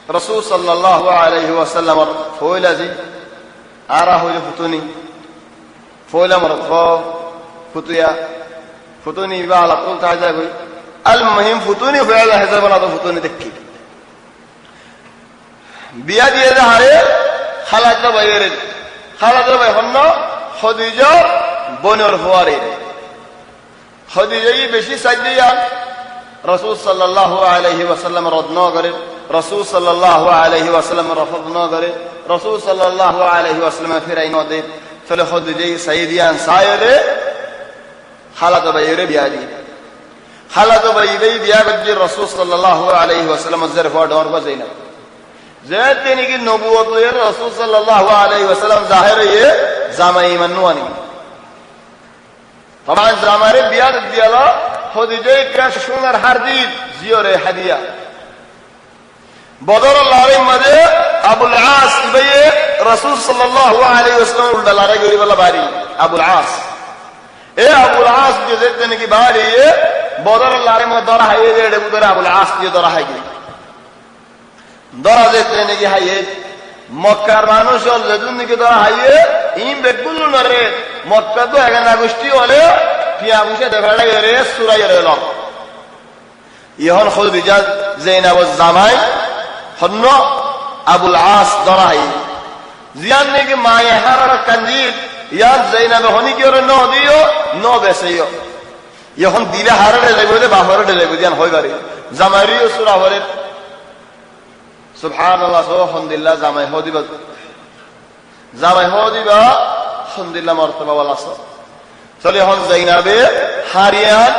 রাসূল সাল্লাল্লাহু আলাইহি ওয়াসাল্লামের ফয়লাজি আরা হইলে ফুতুনি ফয়লা মরফ ফুতুয়া ফুতুনি বা আলা কুল তাজা কই আল মুহিম ফুতুনি ফয়লা হিসাব না তো ফুতুনি দেখি বিয়া দিয়ে হারে খালাতো ভাইয়ের খালাতো ভাই হন্ন খাদিজা বনর ফুয়ারে খাদিজাই বেশি সাইদিয়া রাসূল সাল্লাল্লাহু আলাইহি ওয়াসাল্লাম রদ ন করে রাসূল সাল্লাল্লাহু আলাইহি ওয়াসাল্লাম রফদ ন করে রাসূল সাল্লাল্লাহু আলাইহি ওয়াসাল্লাম ফিরাই ন দে ফলে খাদিজাই সাইদিয়ান সায়রে খালাতো ভাইয়ের বিয়া দি খালাতো ভাইয়ের বিয়া গজি রাসূল সাল্লাল্লাহু আলাইহি ওয়াসাল্লাম জরফা ডর বাজাইনা যেতেনি কি নবুয়ত এর রাসূল সাল্লাল্লাহু আলাইহি ওয়াসাল্লাম জাহির এ জামাই মানওয়ানি তখন জামারে বিয়া দিয়ালা খাদিজা কে সোনার হার দি জিওরে হাদিয়া বদর লড়াই মাঝে আবুল আস ইবায়ে রাসূল সাল্লাল্লাহু আলাইহি ওয়াসাল্লাম উল্টা লড়াই করি বলা বাড়ি আবুল আস এ আবুল আস যেতেনি কি বাড়ি এ বদর লড়াই মধ্যে ধরা হাইয়ে দেড়ে বুদরে আবুল আস দিয়ে ধরা হাইয়ে ধরা যেতে নাকি হাইয়ে মক্কার মানুষ হল যেদিন নাকি ধরা হাইয়ে ইম বেগুল নরে মক্কা তো এখানে গোষ্ঠী হলে পিয়া বুঝে দেখা রে সুরাই রেল ইহন খাদিজা যায়নাব জামাই হন্ন আবুল আস ধরা হাই জিয়ান নাকি মায়ে হারার কান্দির ইয়ান যায়নাব হনি কি ওরে ন দিও ন বেসেও ইহন দিলে হারারে লাগবে বাহরে লাগবে দিয়ান হই পারে জামাইরিও সুরা হরে সুবহানাল্লাহ আলহামদুলিল্লাহ জামাই হদিবা আলহামদুলিল্লাহ মর্তবা ওয়ালা সব চলে হন যায়নাবে হারিয়ান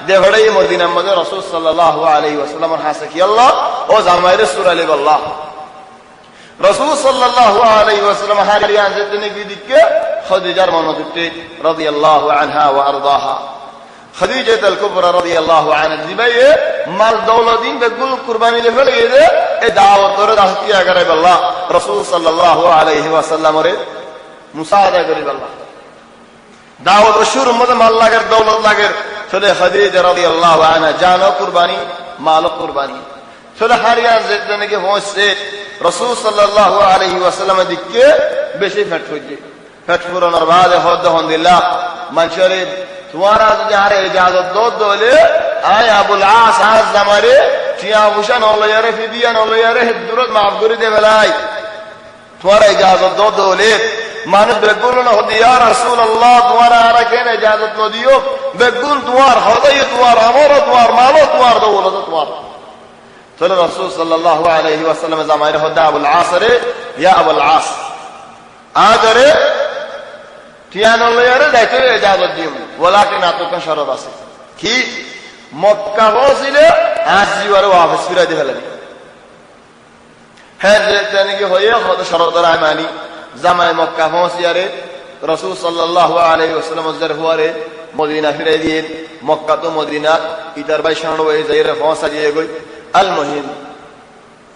দেহড়াই মদিনার মধ্যে রাসূল সাল্লাল্লাহু আলাইহি ওয়াসাল্লামের হাসে কি আল্লাহ ও জামাইরে সূরা আলী আল্লাহ রাসূল সাল্লাল্লাহু আলাইহি ওয়াসাল্লাম হারিয়ান যেতেনে কি দিকে খাদিজার মনোযুক্তি রাদিয়াল্লাহু আনহা ওয়া আরদাহা খাদিজাতুল কুবরা রাদিয়াল্লাহু আনহা দিবাইয়ে মাল দৌলতিন বেগুল কুরবানি দে ফেলে দে এ দাওয়াত করে দাসতিয়া করে আল্লাহ রাসূল সাল্লাল্লাহু আলাইহি ওয়াসাল্লামরে মুসাআদা করে আল্লাহ দাওয়াত শুরু মধ্যে মাল লাগের দৌলত লাগের চলে খাদিজা রাদিয়াল্লাহু আনহা জানো কুরবানি মাল কুরবানি চলে হারিয়া যেতে কি হচ্ছে রাসূল সাল্লাল্লাহু আলাইহি ওয়াসাল্লাম দিকে বেশি ফেট হইছে ফেট পুরানোর বাদে হদ হন্দিল্লাহ মানশরে তোমারা যদি আরে ইজাজত দোলে আয় আবুল আস আজ জামারে টিয়া হুসান ওলায়ারে ফিদিয়ান ওলায়ারে দূরত মাফ করে দে বেলাই তোমারা ইজাজত দোলে মানুষ বেগুন না হদি ইয়া রাসূলুল্লাহ তোমারা আর কেন ইজাজত ন দিও বেগুন তোমার হদাই তোমার আমর তোমার মাল তোমার দৌলত তোমার চলে রাসূল সাল্লাল্লাহু আলাইহি ওয়াসাল্লাম জামারে হদা আবুল আস রে ইয়া আবুল আস আদরে টিয়ান ওলায়ারে দাইতে ইজাজত দিও ওয়ালাকিন আতকা শরত আছে কি মক্কা হইলে আসিওয়ারে ওয়াফস ফিরা দি ফেলেনি হ্যাঁ যেতে কি হয়ে হদ শরতর মানি জামাই মক্কা পৌঁছিয়ারে রাসূল সাল্লাল্লাহু আলাইহি ওয়াসাল্লাম জরহুয়ারে মদিনা ফিরে দিয়ে মক্কা তো মদিনা ইদার ভাই শান হয়ে যাইরে পৌঁছা দিয়ে গই আল মুহিম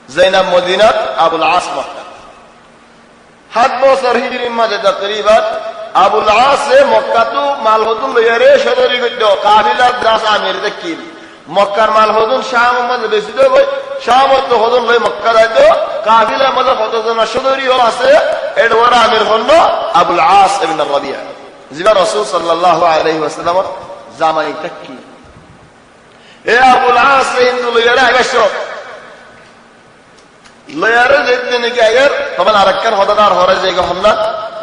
যায়নাব মদিনা আবুল আস মক্কা হাত বছর হিজরির মাঝে তাকরিবান আবুল আস মক্কা তো মাল হদুন লইয়ারে সদরি গদ্দ কাফিলা দাস আমির দেখিল মক্কার মাল হদুন শাম মধ্যে বেশি দেব শাম তো হদুন লই মক্কা যাইতো কাফিলা মধ্যে কতজন সদরি হল আছে এর ওরা আমির হল আবুল আস ইবনে রাবিয়া জিবা রাসূল সাল্লাল্লাহু আলাইহি ওয়াসাল্লাম জামাই তাকি এ আবুল আস হিন্দু লইয়ারে আইছো লইয়ারে যেতে নাকি আয়ার তখন আরেকখান হদাদার হরে জায়গা হল না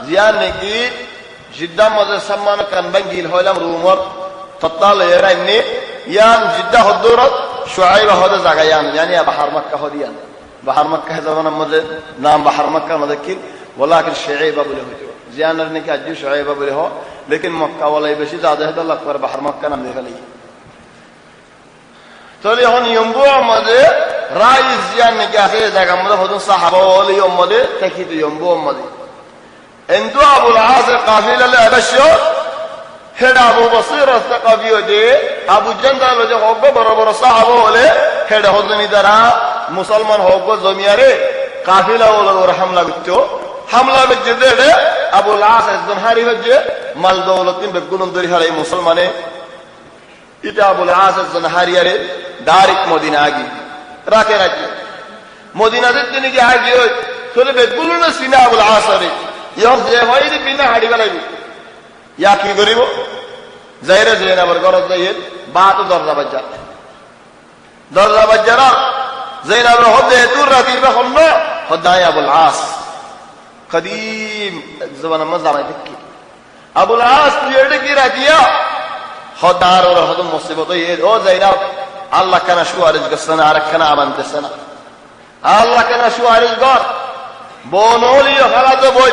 জিয়া নাকি জিদ্দা মধ্যে সম্মান কানবান গিল হইলাম রুমর তত্তা লইয়ারে আইনি ইয়ান জিদ্দা হদরত শুআইব হদ জাগায়ান yani বাহার মক্কা হদিয়ান বাহার মক্কা জামানার মধ্যে নাম বাহার মক্কা মধ্যে কি ওয়ালাকিন শুআইবা বলে হইতো জিয়ানের নাকি আজ শুআইবা বলে হয় लेकिन মক্কা ওয়ালাই বেশি জাদা হতো আল্লাহ করে বাহার মক্কা নাম দেখালি তাহলে এখন ইয়ম্বু মধ্যে রাইজ জিয়ান নাকি আছে জায়গা মধ্যে হদন সাহাবা ওয়ালি মধ্যে তাকিদ ইয়ম্বু মধ্যে এন্ডু আবুল আস কাফিলা লে আবশ্য হেডা আবু বসির আস-সাকাফি দে আবু জান্দাল যে হক বড় বড় সাহাবা হলে হেডা হদনি দ্বারা মুসলমান হক জমিয়ারে কাফিলা ওর হামলা করতো হামলা বেজে দে আবুল আস একজন হারি হচ্ছে মাল দৌলতিন বেগুন দরি হারাই মুসলমানে এটা আবুল আস একজন হারিয়ারে ডাইরেক্ট মদিনা আগি রাতে রাতে মদিনা দিন কি আগে চলে বেগুন না সিনা আবুল আস রে ইয়া যে হয় বিনা হাড়ি গলাইবি ইয়া কি করিব যাইরে জেনাবার গরজ যাইয়ে বাত দরজা বাজ্জারা জেনাবার হদে তুর রাতির বে হল হদায় আবুল আস কদিম জবান মজামাই দেখি আবুল আস তুইড়ে কি রাতিয়া হদার ওর হদ মুসিবত এ ও যাইরা আল্লাহ কেন সুয়ারিজ গসনা আর কেন আমানতেছনা আল্লাহ কেন সুয়ারিজ গর বনলি হালাত বই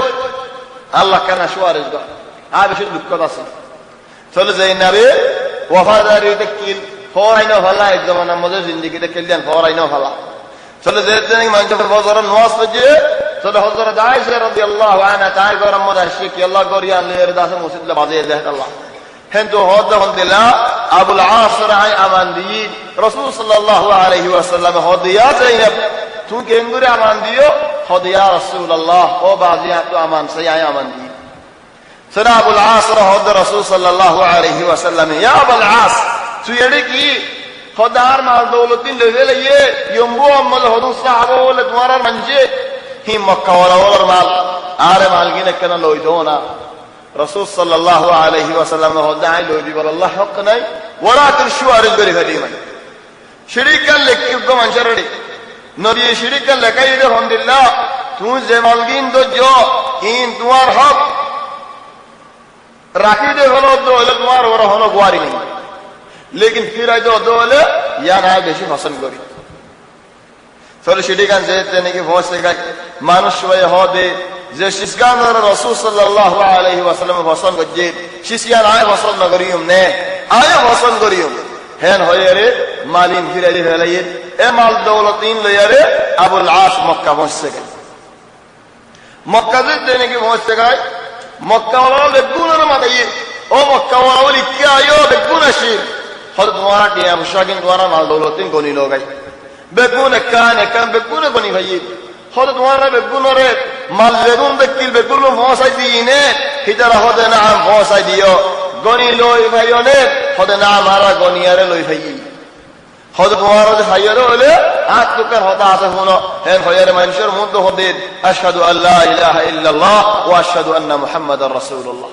আল্লাহ কেন সুয়ারিজ গর আর বেশি দুঃখ আছে চলে যাইনারে ওয়াফাদারি দেখিল ফরাইনো ভালা এক জমানার মধ্যে জিন্দেগিতে খেললেন ফরাইনো ভালা চলে যেতে মানুষ ফজর নামাজ পড়ে চলে হযরত আয়েশা রাদিয়াল্লাহু আনহা তার গরম মধ্যে আসি কি আল্লাহ করিয়া লের দাসে মসজিদে বাজে দেখ আল্লাহ হেনতো হদ হন্দিলা আবুল আস রাই আমান দি রাসূল সাল্লাল্লাহু আলাইহি ওয়াসাল্লাম হদিয়া যাইনাব তুই কেঙ্গুরে আমান দিও হদিয়া রাসূলুল্লাহ ও বাজিয়া তো আমান সেই আয় আমান দি সরা আবুল আস হদ রাসূল সাল্লাল্লাহু আলাইহি ওয়াসাল্লাম ইয়া আবুল আস তুই এডি কি খদার মাল দৌলতিন লইলে লইয়ে ইয়ম্বু আমল হদু সাহাবা বলে তোমার মঞ্জে হি মক্কা ওয়ালার মাল আরে মাল কিনে কেন লই দো না রাসূল সাল্লাল্লাহু আলাইহি ওয়াসাল্লাম হদাই লই দি বল আল্লাহ হক নাই ওয়ালাকিন শুআরিজ গরি গদি মানে শিরিকাল লেকিব মানশারডি নবী শিরিকাল লেকাই রে আলহামদুলিল্লাহ তুই যে মাল কিন দো জো ইন তোমার হক রাখি দে হলো তো হলো তোমার ওর হলো গোয়ারি নেই लेकिन फिर आज दो ले या ना बेशी पसंद करी चलो शिडिकान जेते ने कि भोसे का मानुष वे हो दे जे शिसगान रासूल सल्लल्लाहु अलैहि वसल्लम पसंद गजे शिसिया आए पसंद न करियो ने आए पसंद करियो हेन होये रे मालिन फिर रे हेलाये ए माल दौलतीन ले रे अबुल आस मक्का पहुंचे गए मक्का जेते ने कि पहुंचे गए मक्का वाला बेगुन न माते ও মক্কা ওয়ালা বলি কে আয়ো বেগুন আসির হল তোমারা টিয়া মুশাকিন তোমারা মাল দৌলতিন গনি লোগাই বেগুন একান বেগুন গনি ভাই হল তোমারা বেগুন রে মাল বেগুন দেখিল বেগুন মশাই দিনে হিতারা হদে না মশাই দিও গনি লই ভাই অনেক হদে না মারা গনিয়ারে লই ভাই হদ তোমার ভাইয়ারে হলে আট লোকের হদা আছে শুনো হেন হইয়ারে মানুষের মধ্যে হদে আশহাদু আল্লাহ ইলাহা ইল্লাল্লাহ ওয়া আশহাদু আন্না মুহাম্মাদার রাসূলুল্লাহ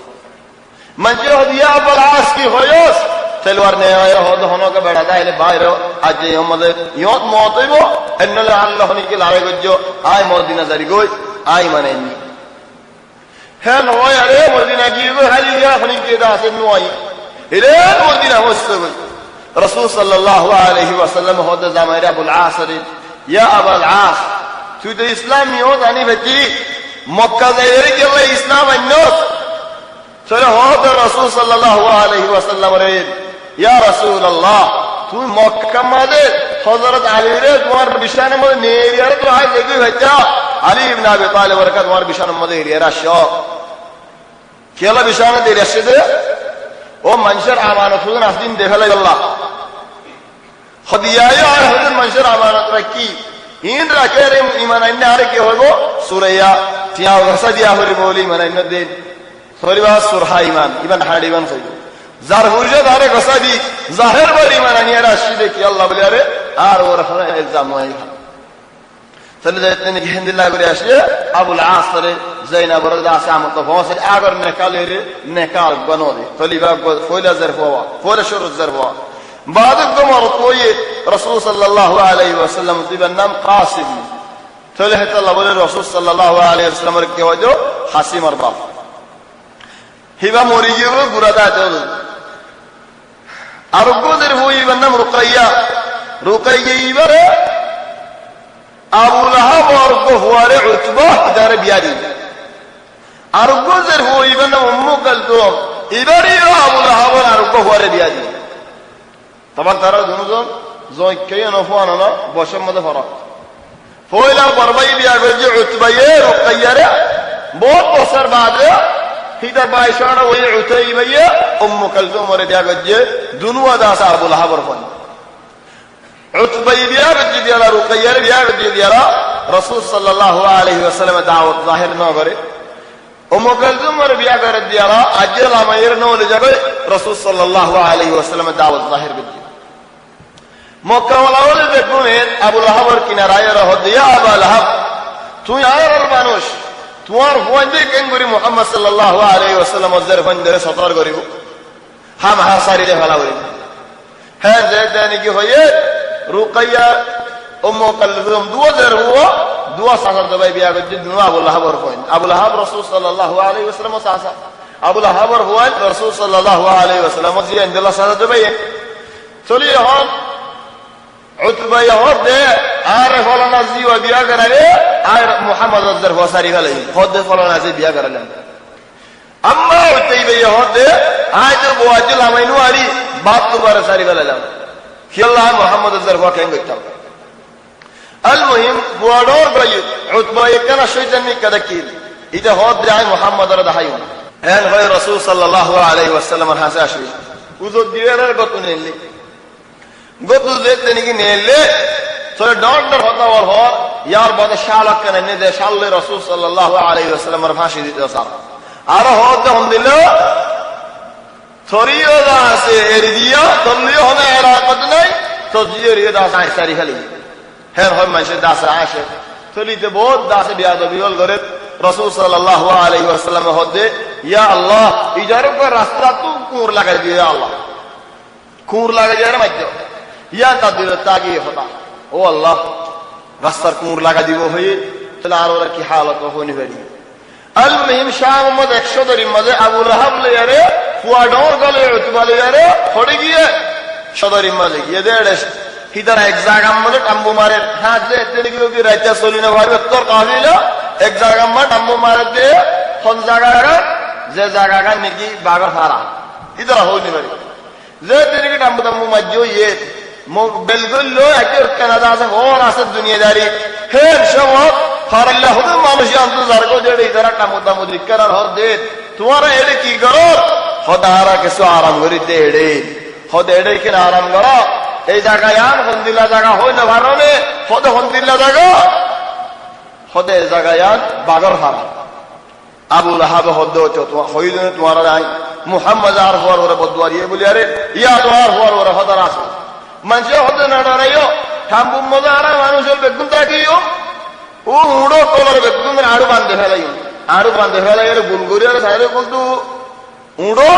মানুষের হদিয়া আবুল আস কি হয়স তেলওয়ার নে হদ হনকে বেড়া যায় বাইরে আজ আমাদের ইয়ত মত হইব এন্নলে আল্লাহ নিকে লারে গজ্জো আয় মদিনা জারি গই আয় মানেনি হেন হইয়ারে মদিনা কি গো হালিয়া হনিকে দাসে নয় এরে মদিনা হচ্ছে গই رسول صلى الله عليه وسلم هذا زمان أبو العاص يا أبو العاص تود الإسلام يوم أني بتي مكة زيري كلا إسلام الناس سر هذا رسول صلى الله عليه وسلم رأي يا رسول الله تو مكة ماذا حضرت علي رضي مار بشان ماذا نيريار تو هاي دقي بچا علي بن أبي طالب وركض مار بشان ماذا نيريار شاق كلا بشان دي رشيد ও মানুষের আমানত হুজুর আসদিন দেখালাই আল্লাহ খদিয়ায় আর হুজুর মানুষের আমানত রাখি ইন রাখে রে ঈমান আইনা আর কি হইব সূরা তিয়া ওয়াসা দিয়া হরি বলি ঈমান আইনা দে সরিবা সূরা ঈমান ইবান হাড়িবান কই যার হুজুর আরে গসাবি জাহির বলি ঈমান আইনা রাশি দেখি আল্লাহ বলে আরে আর ওর হলো ইলজাম হয় তাহলে যেতেন হিন্দিল্লাহ করে আসে আবুল আসরে زينب رضي الله عنها متفاصل اگر نکالے نکال بنو دے طلیبہ فولا ظرفوا فولا شر الظرفوا بعد عمر کوئی رسول صلی اللہ علیہ وسلم تبنم قاسم تلہت اللہ بولے رسول صلی اللہ علیہ وسلم کے وجہ حاسم ارباب ہیبا موریجی وہ گرادا دل ارگو در ہوئی بنم رقیہ ایبر ابو لہب اور کو ہوارے عتبہ ادار بیاری আরোগ্য যে হইবে না উম্মু কালতুম এবারই আবু লাহাব আরোগ্য হওয়ারে দিয়া দি তখন তারা দুজন জয় কে নফান না বসের মধ্যে ফরক ফয়লা বরবাই বিয়া গজে উতবায়ে রুকাইয়ারে বহুত বছর বাদে হিদা বাইশানা ওই উতাইবায়ে উম্মু কালতুম ওরে দিয়া গজে দুনুয়া দাস আবু লাহাবর ফন উতবাই বিয়া গজে দিয়া রুকাইয়ারে বিয়া গজে দিয়া রাসূল সাল্লাল্লাহু আলাইহি ওয়াসাল্লাম দাওয়াত জাহির না করে উম্মু কালসুম এর বিয়া করে দিয়ারা আজল আমায়ের নলে যাবে রাসূল সাল্লাল্লাহু আলাইহি ওয়াসাল্লাম দাওয়াত জাহির করে মক্কা ওয়ালারে দেখুন আবু লাহাবের কিনারায় রহ দিয়া আবু লাহাব তুই আর মানুষ তোমার ফোনদে কেন করি মুহাম্মদ সাল্লাল্লাহু আলাইহি ওয়াসাল্লাম জের ফোনদে সতর করিব হাম হাসারিলে ফেলা করিব হ্যাঁ যে জানি কি হয়ে রুকাইয়া উম্মু কালসুম দুয়াজের হুয়া দুয়া সাসার দবাই বিয়া গজ্জে দুয়া আবু লাহাবর ফোন আবু লাহাব রাসূল সাল্লাল্লাহু আলাইহি ওয়াসাল্লাম সাসা আবু লাহাবর হুয়া রাসূল সাল্লাল্লাহু আলাইহি ওয়াসাল্লাম জি আনদাল্লাহ সাসা দবাই চলি হন উতবা ইহদ দে আর ফলানা জিওয়া বিয়া করে আর মুহাম্মদ রাজদার ওয়াসারি গালাই হদ ফলানা জি বিয়া করে আম্মা উতাইবা ইহদ দে আজ বুয়াজিল আমাইনু আরি বাত তুবার সারি গালাম কি আল্লাহ মুহাম্মদ রাজদার ওয়া কেন গইতাম المهم بوادور بيت عتبة يكنا شيطان كدكيل إذا هو دعاء محمد رضاهم هل غير رسول صلى الله عليه وسلم الحساشي وزود ديرر قطن اللي قطن زيت نيجي نيلة صار دار هذا والهار يار بعد شالك كان إنه شال رسول صلى الله عليه وسلم الحاشي ده صار أرى هذا هم دلوا ثريا ده سيرديا ثريا هنا علاقة ناي ثريا ده ساري خلي هر هم منشد داس عاشق تليت بود داس بياد بيول غرت رسول صلى الله عليه وسلم هده يا الله इजारे पर रास्ता तू कूर लगा दिया या अल्लाह कूर लगा दिया ना मज्जो या तदिर तागी होता ओ अल्लाह रास्ता कूर लगा दियो है तलारों की हालत होने वाली المهم शाम मद 100 दरी मद अबू लहब ले यारे फुआडोर गले उतबा ले यारे थोड़ी गई शदरी मद ये देड़े इधर एक जगह में टम्बू मारे हाँ जे तेरे की राजा सोलिना भाई उत्तर काबिला एक जगह में टम्बू मारे दे कौन जगह का जे जगह का निकी बागर हारा इधर हो नहीं बड़ी जे तेरे की टम्बू मज्जो ये बिल्कुल लो अक्सर कनाडा से और आसत दुनियादारी है शवाब फारल्ला खुद मानुषी अंतु ज़रको जेड़े इधर टम्बू दिक्कत और दे तुम्हारा एडे की करो হতারা কিছু আরাম করিতে এড়ে হতে এড়ে কিনা আরাম করো এই জায়গায় আন হন্দিল্লা জায়গা হয় না ভারণে হতে হন্দিল্লা জায়গা হতে জায়গায় আন বাগর হারা আবুল আহাব হদ্দ হইল তোমার নাই মুহাম্মদ আর হওয়ার ওরা বদুয়া দিয়ে বলি আরে ইয়া তোমার হওয়ার ওরা হতার আছে মানুষের হতে না ডরাইও ঠাম্বুম মজা আর মানুষের বেগুন তাকিও ও উড়ো তোলার বেগুন আড়ু বান্ধে ফেলাই আড়ু বান্ধে ফেলাই এর গুল করি আর সাইরে বলতু উড়ো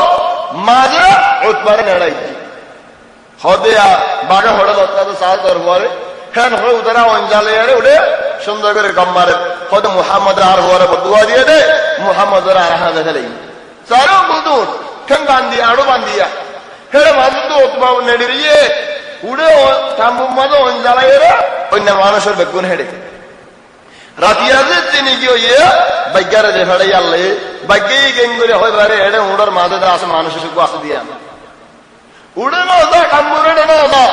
মাঝে উৎপারে নেড়াই হদে বাঘা হড়ে লতা সাহায্য হওয়ারে ফ্যান হয়ে উতারা অঞ্জালে আরে উঠে সুন্দর করে গম মারে হয়তো মুহাম্মদ আর হওয়ারে বদুয়া দিয়ে দে মুহাম্মদ আর হাজা ফেলাই সারো বলতু ঠেন বান্ধিয়া আড়ু বান্ধিয়া হেড়ে মাঝে তো উৎপা নেড়িয়ে উড়ে ঠাম্বুম মাঝে অঞ্জালাই এরা অন্য মানুষের বেগুন হেড়ে রাতিয়াজে চিনি কি হইয়ে বাইকারে যে ফেড়াই আল্লে বাইকেই গেম করে হয় বারে এড়ে উড়ার মাঝে আছে মানুষের সুখ আছে দিয়ে উড়ে না ওটা কাম্বুরে না ওটা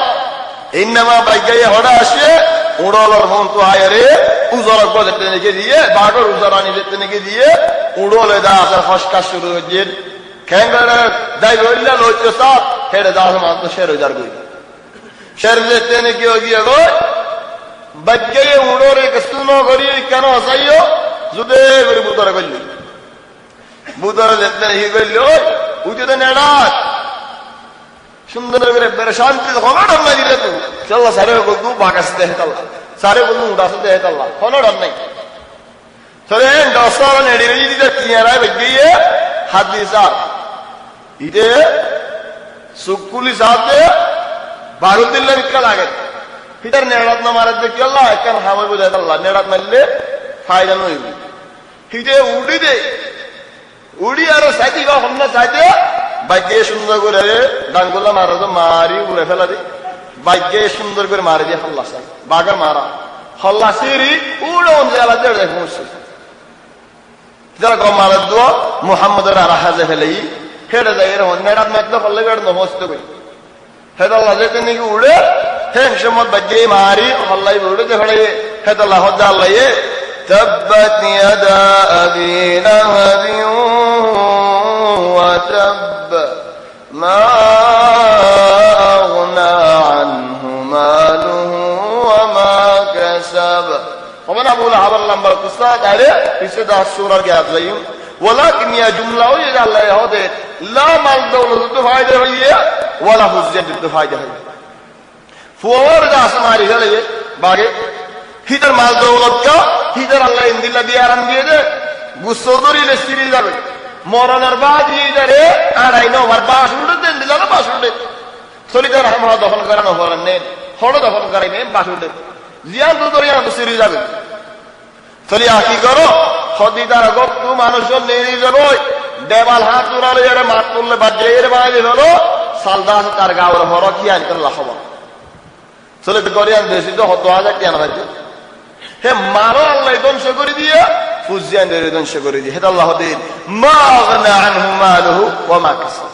এই নামা বাইকাই হড়া আসে উড়ালোর মন তো আয় রে উজরা গজেতে নাকি দিয়ে বাগর উজরা নিজেতে নাকি দিয়ে উড়লে দা আছে ফসকা শুরু হয়ে খেঙ্গড়ে দাই রইলা লইতে সাত হেড়ে দা মাত্র শের হাজার গই শের যেতে নাকি গিয়ে গো বাইকাই উড়োরে কষ্টুনো করি কেন আসাইও যুদে করে বুতরে কইলি বুতরে যেতে নাকি কইলি উঠে তো নেড়াত সুন্দর করে বেড়ে শান্তি হলো ডর নাই দিলে তো চল সারে বলতু বাঁকাশতে হেতাল্লা সারে বলতু উড়াশতে হেতাল্লা হলো ডর নাই চলে দশটা নেড়ে দিতে কিনারায় বেগিয়ে হাত দিয়ে সার ইতে সুকুলি সাথে বারুদ্দিল্লা বিক্রা লাগে ফিটার নেড়াত না মারাত দেখি আল্লাহ একখান হামাই বোঝাই আল্লাহ নেড়াত মারলে ফায়দা নই ফিটে উড়ি দে উড়ি আর সাইতে বা হন্না সাইতে বাইকে সুন্দর করে ডাঙ্গুলা মারা তো মারি উড়ে ফেলা দি বাইকে সুন্দর করে মারি দিয়ে হল্লা সাই বাঘা মারা হল্লা সিরি উড়ে অঞ্জলা দিয়ে দেখে মুসি যারা গম মারা দো মুহাম্মদের আর হাজে ফেলেই হেড়ে যায় এর নেড়াত মারতে ফলে বেড়ে নমস্ত করি হেদাল্লাহ যেতে নাকি উড়ে হে সময় বাইকে মারি হল্লাই উড়ে যে ফেড়ে হেদাল্লাহ হদ্দা আল্লাহ تبت يدا أبي لهب وتب ما أغنى عنه ماله وما كسب ومن أبو لهب لما قصات عليه في سدى السورة قاعد لهم ولكن يا جملة ويجعل الله يهودي لا مال دولة تفايدة هي ولا حزية تفايدة هي فوار دا سماري هلي باقي হিতার মাল দৌলত কা হিতার আল্লাহ ইন্দিল্লা দিয়ে আরাম দিয়ে দে গুসো ধরিলে সিরিল যাবে মরণের বাদ হিতারে আড়াই নবার বাস উঠে দেন দিল না বাস উঠে চলিতার আমরা দখল করানো হলেন নেন হড় দখল করাই নেন বাস উঠে জিয়ান তো ধরে তো সিরিল যাবে চলি কি করো সদি তার গপ্তু মানুষজন নিয়ে যাবো দেবাল হাত তুলালে এর মাঠ তুললে বাজে এর বাজে হলো সালদা আছে তার গাওয়ার হর কি আন করলা খবর চলে তো করিয়ান বেশি তো হতো হাজার কেন হয়েছে হে মারো আল্লাহ ধ্বংস করে দিয়ে ফুজিয়ান ধ্বংস করে দিয়ে হেদ আল্লাহ দিন মা আগনা আনহু মালুহু ওয়া মা কাসাব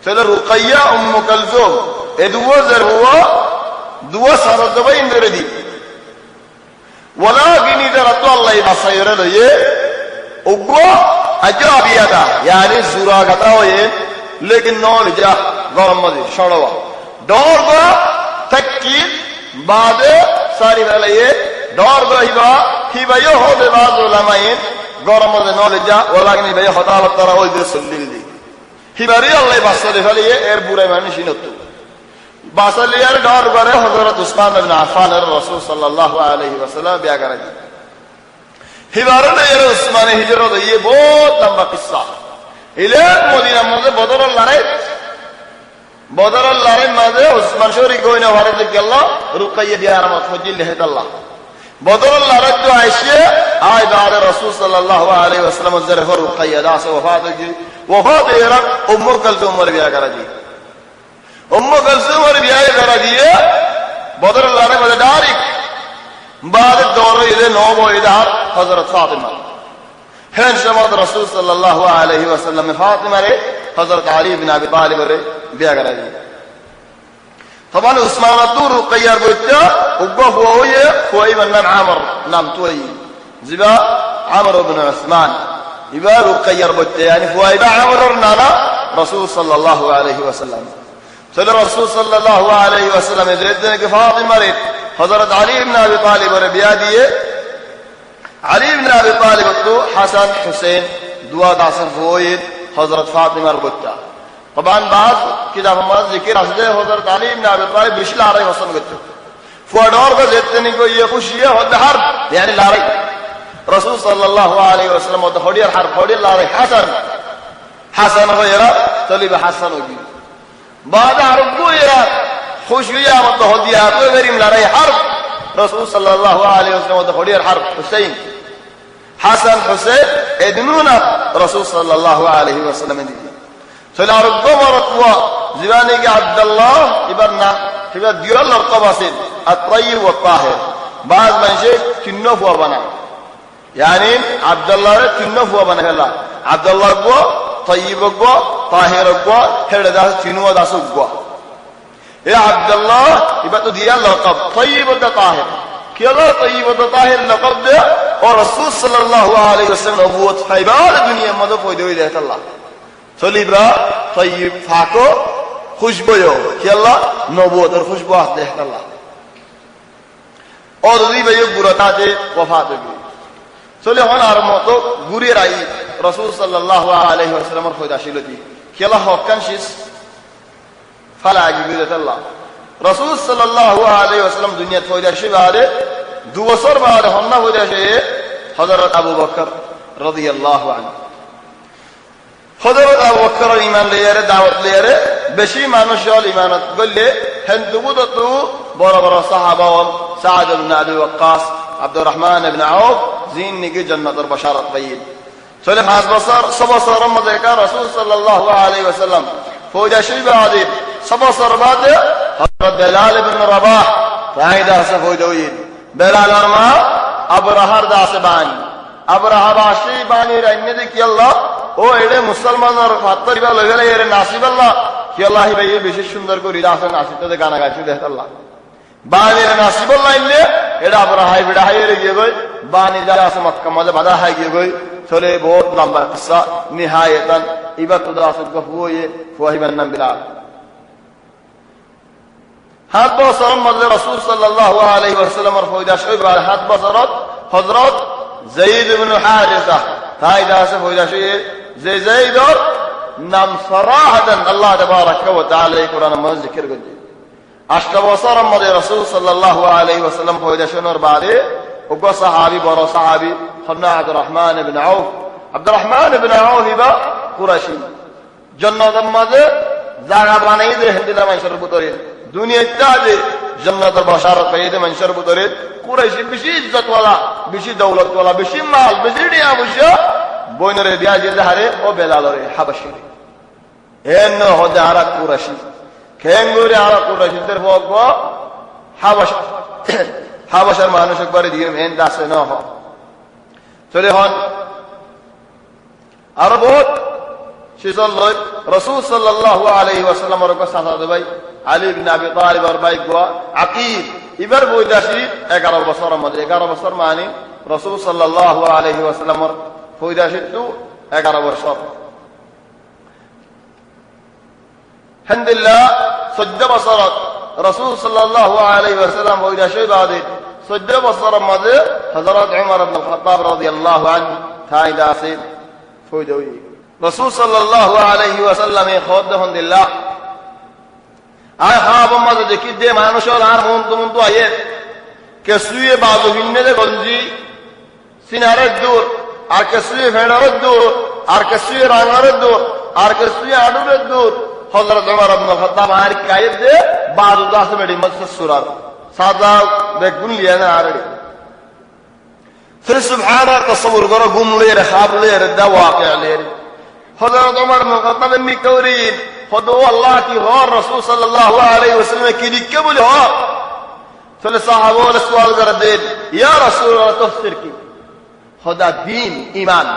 চলে রুকাইয়া উম্মু কালসুম এ দুও জের হুয়া দুও সারদ ভাই ইন্দরে দি ওয়ালাকিন ইদা রাতু আল্লাহ বাসায়রা লয়ে উগো আজাবিয়াদা yani সুরা কথা হয়ে লেকিন নল যা গরম মধ্যে সড়ওয়া ডর গো তাকি বাদে সারি ভাইয়ে ডর গহিবা হিবাইও হবে বাজ উলামায়ে গরম মধ্যে নল যা ওয়ালাকিন ভাই হতালত তারা ওই দিয়ে সল্লিল দি হিবারি আল্লাহ বাসালে ফেলিয়ে এর বুড়াই মানুষ নতু বাসালিয়ার ডর করে হযরত উসমান ইবনে আফফান এর রাসূল সাল্লাল্লাহু আলাইহি ওয়াসাল্লাম বিয়া করেন হিবারে এর উসমান হিজরত ये बहुत लंबा किस्सा ইলে মদিনা মধ্যে বদরের লড়াই মাঝে উসমান শরীক হইনা ভারতে গেল রুকাইয়া দিয়ে আরামত ফজিল হেদাল্লাহ বদরের লড়াই তো আইসে আয় দারে রাসূল সাল্লাল্লাহু আলাইহি ওয়াসাল্লাম জরে রুকাইয়া দাস ওফাত এর উম্মু কুলসুম এর বিয়া করা জি উম্মু কুলসুম এর বিয়া করা দিয়ে বদরের লড়াই মাঝে ডাইরেক্ট بعد الدور إلى نوم وإدار حضرت فاطمة حين شمعت رسول صلى الله عليه وسلم فاطمة ري حضرت علي بن أبي طالب ري بيا قرأي طبعا عثمان الدور قيار بيتا وقف هو من عمر نام توي زبا عمر بن عثمان يبا قيار بيتا يعني فوايبا عمر نانا রাসূল সাল্লাল্লাহু আলাইহি ওয়াসাল্লাম চলে রাসূল সাল্লাল্লাহু আলাইহি ওয়াসাল্লাম এদিকে ফাতিমারে হযরত আলী ইবনে আবি তালিবের বিয়া দিয়ে আলী ইবনে আবি তালিব তো হাসান হুসেন দুয়া দাসের বইয়ের হযরত ফাতিমার বাচ্চা طبعا بعض كده هم ذکر اسده حضرت علی ابن ابی طالب بیش لارای وصل گچو فوادور کا زتنی کو یہ خوشیه ہد حرب یعنی لارای رسول صلی الله علیه وسلم ود خودی حرب خودی لارای حسن هو یرا طالب حسن ہوگی بعد حرب کو یرا خوشیه ود خودی ابو بریم لارای حرب رسول صلی الله علیه وسلم ود خودی حرب حسین حسن حسین ادنونا رسول صلی الله علیه وسلم دی চলে আর গোবরতওয়া জীবানে কি আব্দুল্লাহ ইবনা কিবা দিরাল লকব আছে আত-তাইয়িব ওয়া তাহির বাজ মানুষে চিহ্ন ফুয়া বানায় yani আব্দুল্লাহর চিহ্ন ফুয়া বানায় হলা আব্দুল্লাহ গো তাইয়িব গো তাহির গো হেড়ে দাস চিহ্ন দাস গো এ আব্দুল্লাহ ইবা তো দিরাল লকব তাইয়িব ওয়া তাহির কিলা তাইয়িব ওয়া তাহির লকব দে ও রাসূল সাল্লাল্লাহু আলাইহি ওয়াসাল্লাম নবুয়ত ফাইবার দুনিয়া মধ্যে পয়দা হই যায় আল্লাহ তলিবরা তাইয়িব ফাকো খুশবুয়ো কি আল্লাহ নবুয়তের খুশবু আসে আল্লাহ ও যদি ভাই বুরাতাতে ওফাত হবে চলে হন আর মতো গুরে রাই রাসূল সাল্লাল্লাহু আলাইহি ওয়াসাল্লামের খোদাশিলতি কি আল্লাহ হকান শিস ফালা গিবিরাত আল্লাহ রাসূল সাল্লাল্লাহু আলাইহি ওয়াসাল্লাম দুনিয়া খোদাশি বাদে 2 বছর বাদে হন্না খোদাশি হযরত আবু বকর রাদিয়াল্লাহু আনহু হযরত আবু বকর ঈমান লিয়ারে দাওয়াত লিয়ারে বেশি মানুষ হল ঈমানত করলে হিন্দুগুত বড় বড় সাহাবা সাদ ইবনে আবি ওয়াক্কাস আব্দুর রহমান ইবনে আউফ জিন নিকে জান্নাতের বাশারত পাইল চলে 5 বছর 6 বছর মধ্যে কা রাসূল সাল্লাল্লাহু আলাইহি ওয়াসাল্লাম ফৌজা শরীফে আদিব 6 বছর বাদে হযরত বেলাল ইবনে রাবাহ ফায়দা সে ফৌজা হইল বেলাল আর মা আবরাহার দাস বানি আবরাহা বাসি বানি রাইনে দেখি আল্লাহ ও এডে মুসলমানের ফাত্তরিবা লইলে এর নাসিব আল্লাহ কি আল্লাহ ভাই বেশি সুন্দর করে রাসে নাসিতে গানা গাইছে দেখ আল্লাহ বানির নাসিব আল্লাহ ইল্লে এডা আবরাহাই বিড়া হাইরে গিয়ে গই বানি যারা আছে মক্কা মধ্যে বাধা হাই গিয়ে গই চলে বহুত লম্বা কিসসা নিহায়াতান ইবাতুদ রাসুল গফুয়ে ফুহিবান নাম বিলাল হাত বছর মধ্যে রাসূল সাল্লাল্লাহু আলাইহি ওয়াসাল্লামের ফয়দা শৈব আর হাত বছরত হযরত যায়েদ ইবনে হারিসা তাই দাসে ফয়দা শৈব যে যায়েদর নাম সরাহাতান আল্লাহ তাবারাক ওয়া তাআলা এই কোরআন মধ্যে জিকির করেছে 8 বছর মধ্যে রাসূল সাল্লাল্লাহু আলাইহি ওয়াসাল্লাম ফয়দা শোনার বাদে ওগো সাহাবী বড় সাহাবী হযরত আব্দুর রহমান ইবনে আউফ আব্দুর রহমান ইবনে আউফ ইবা কুরাইশি জান্নাতের মধ্যে জায়গা বানাই দে হিন্দুরা মানুষের ভিতরে দুনিয়াতে জান্নাতের বাশারত পাইতে মানুষের ভিতরে কুরাইশি বেশি ইজ্জতওয়ালা বেশি দৌলতওয়ালা বেশি মাল বেশি টিয়া পয়সা বইনরে বিয়া দিতে হারে ও বেলালরে হাবাশি এন হদে আরা কুরাইশি খেঙ্গুরে আরা কুরাইশিদের ভোগ হাবাশা হাবাশার মানুষ একবারে দিয়ে মেন দাসে না হ চলে হন আর বহুত শিশল লয় রাসূল সাল্লাল্লাহু আলাইহি ওয়াসাল্লামের কাছে ভাই আলী ইবনে আবি তালিব আর ভাই গোয়া আকিব ইবার বৈদাসী 11 বছরের মধ্যে 11 বছর মানে রাসূল সাল্লাল্লাহু আলাইহি ওয়াসাল্লামের বৈদাসী তো 11 বছর আলহামদুলিল্লাহ 14 বছর রাসূল সাল্লাল্লাহু আলাইহি ওয়াসাল্লাম বৈদাসী বাদে 14 বছরের মধ্যে হযরত উমর ইবনে খাত্তাব রাদিয়াল্লাহু আনহু তাই দাসে ফয়দা রাসূল সাল্লাল্লাহু আলাইহি ওয়াসাল্লাম এ খোদ আলহামদুলিল্লাহ আয় খাব মধ্যে দেখি দে মানুষ আর মন তো আয়ে কে সুয়ে বাজু ভিন্নে দে গঞ্জি সিনারে দূর আর কে সুয়ে ফেড়ারে দূর আর কে সুয়ে রাঙারে দূর আর কে সুয়ে আডুরে দূর হযরত উমর ইবনে খাত্তাব আর কায়েদ দে বাজু দাস মেডি মসজিদ সুরার সাদা বেগুন লিয়া না আর ফির সুবহানা তাসাউর করো গুমলে রে খাবলে রে দা ওয়াকিয়া লে হযরত উমর ইবনে খাত্তাব মিকৌরিন خدو اللہ کی غور رسول صلی اللہ علیہ وسلم کی لکھے بولے ہو چلے صحابہ نے سوال کر دے یا رسول اللہ تفسیر کی خدا دین ایمان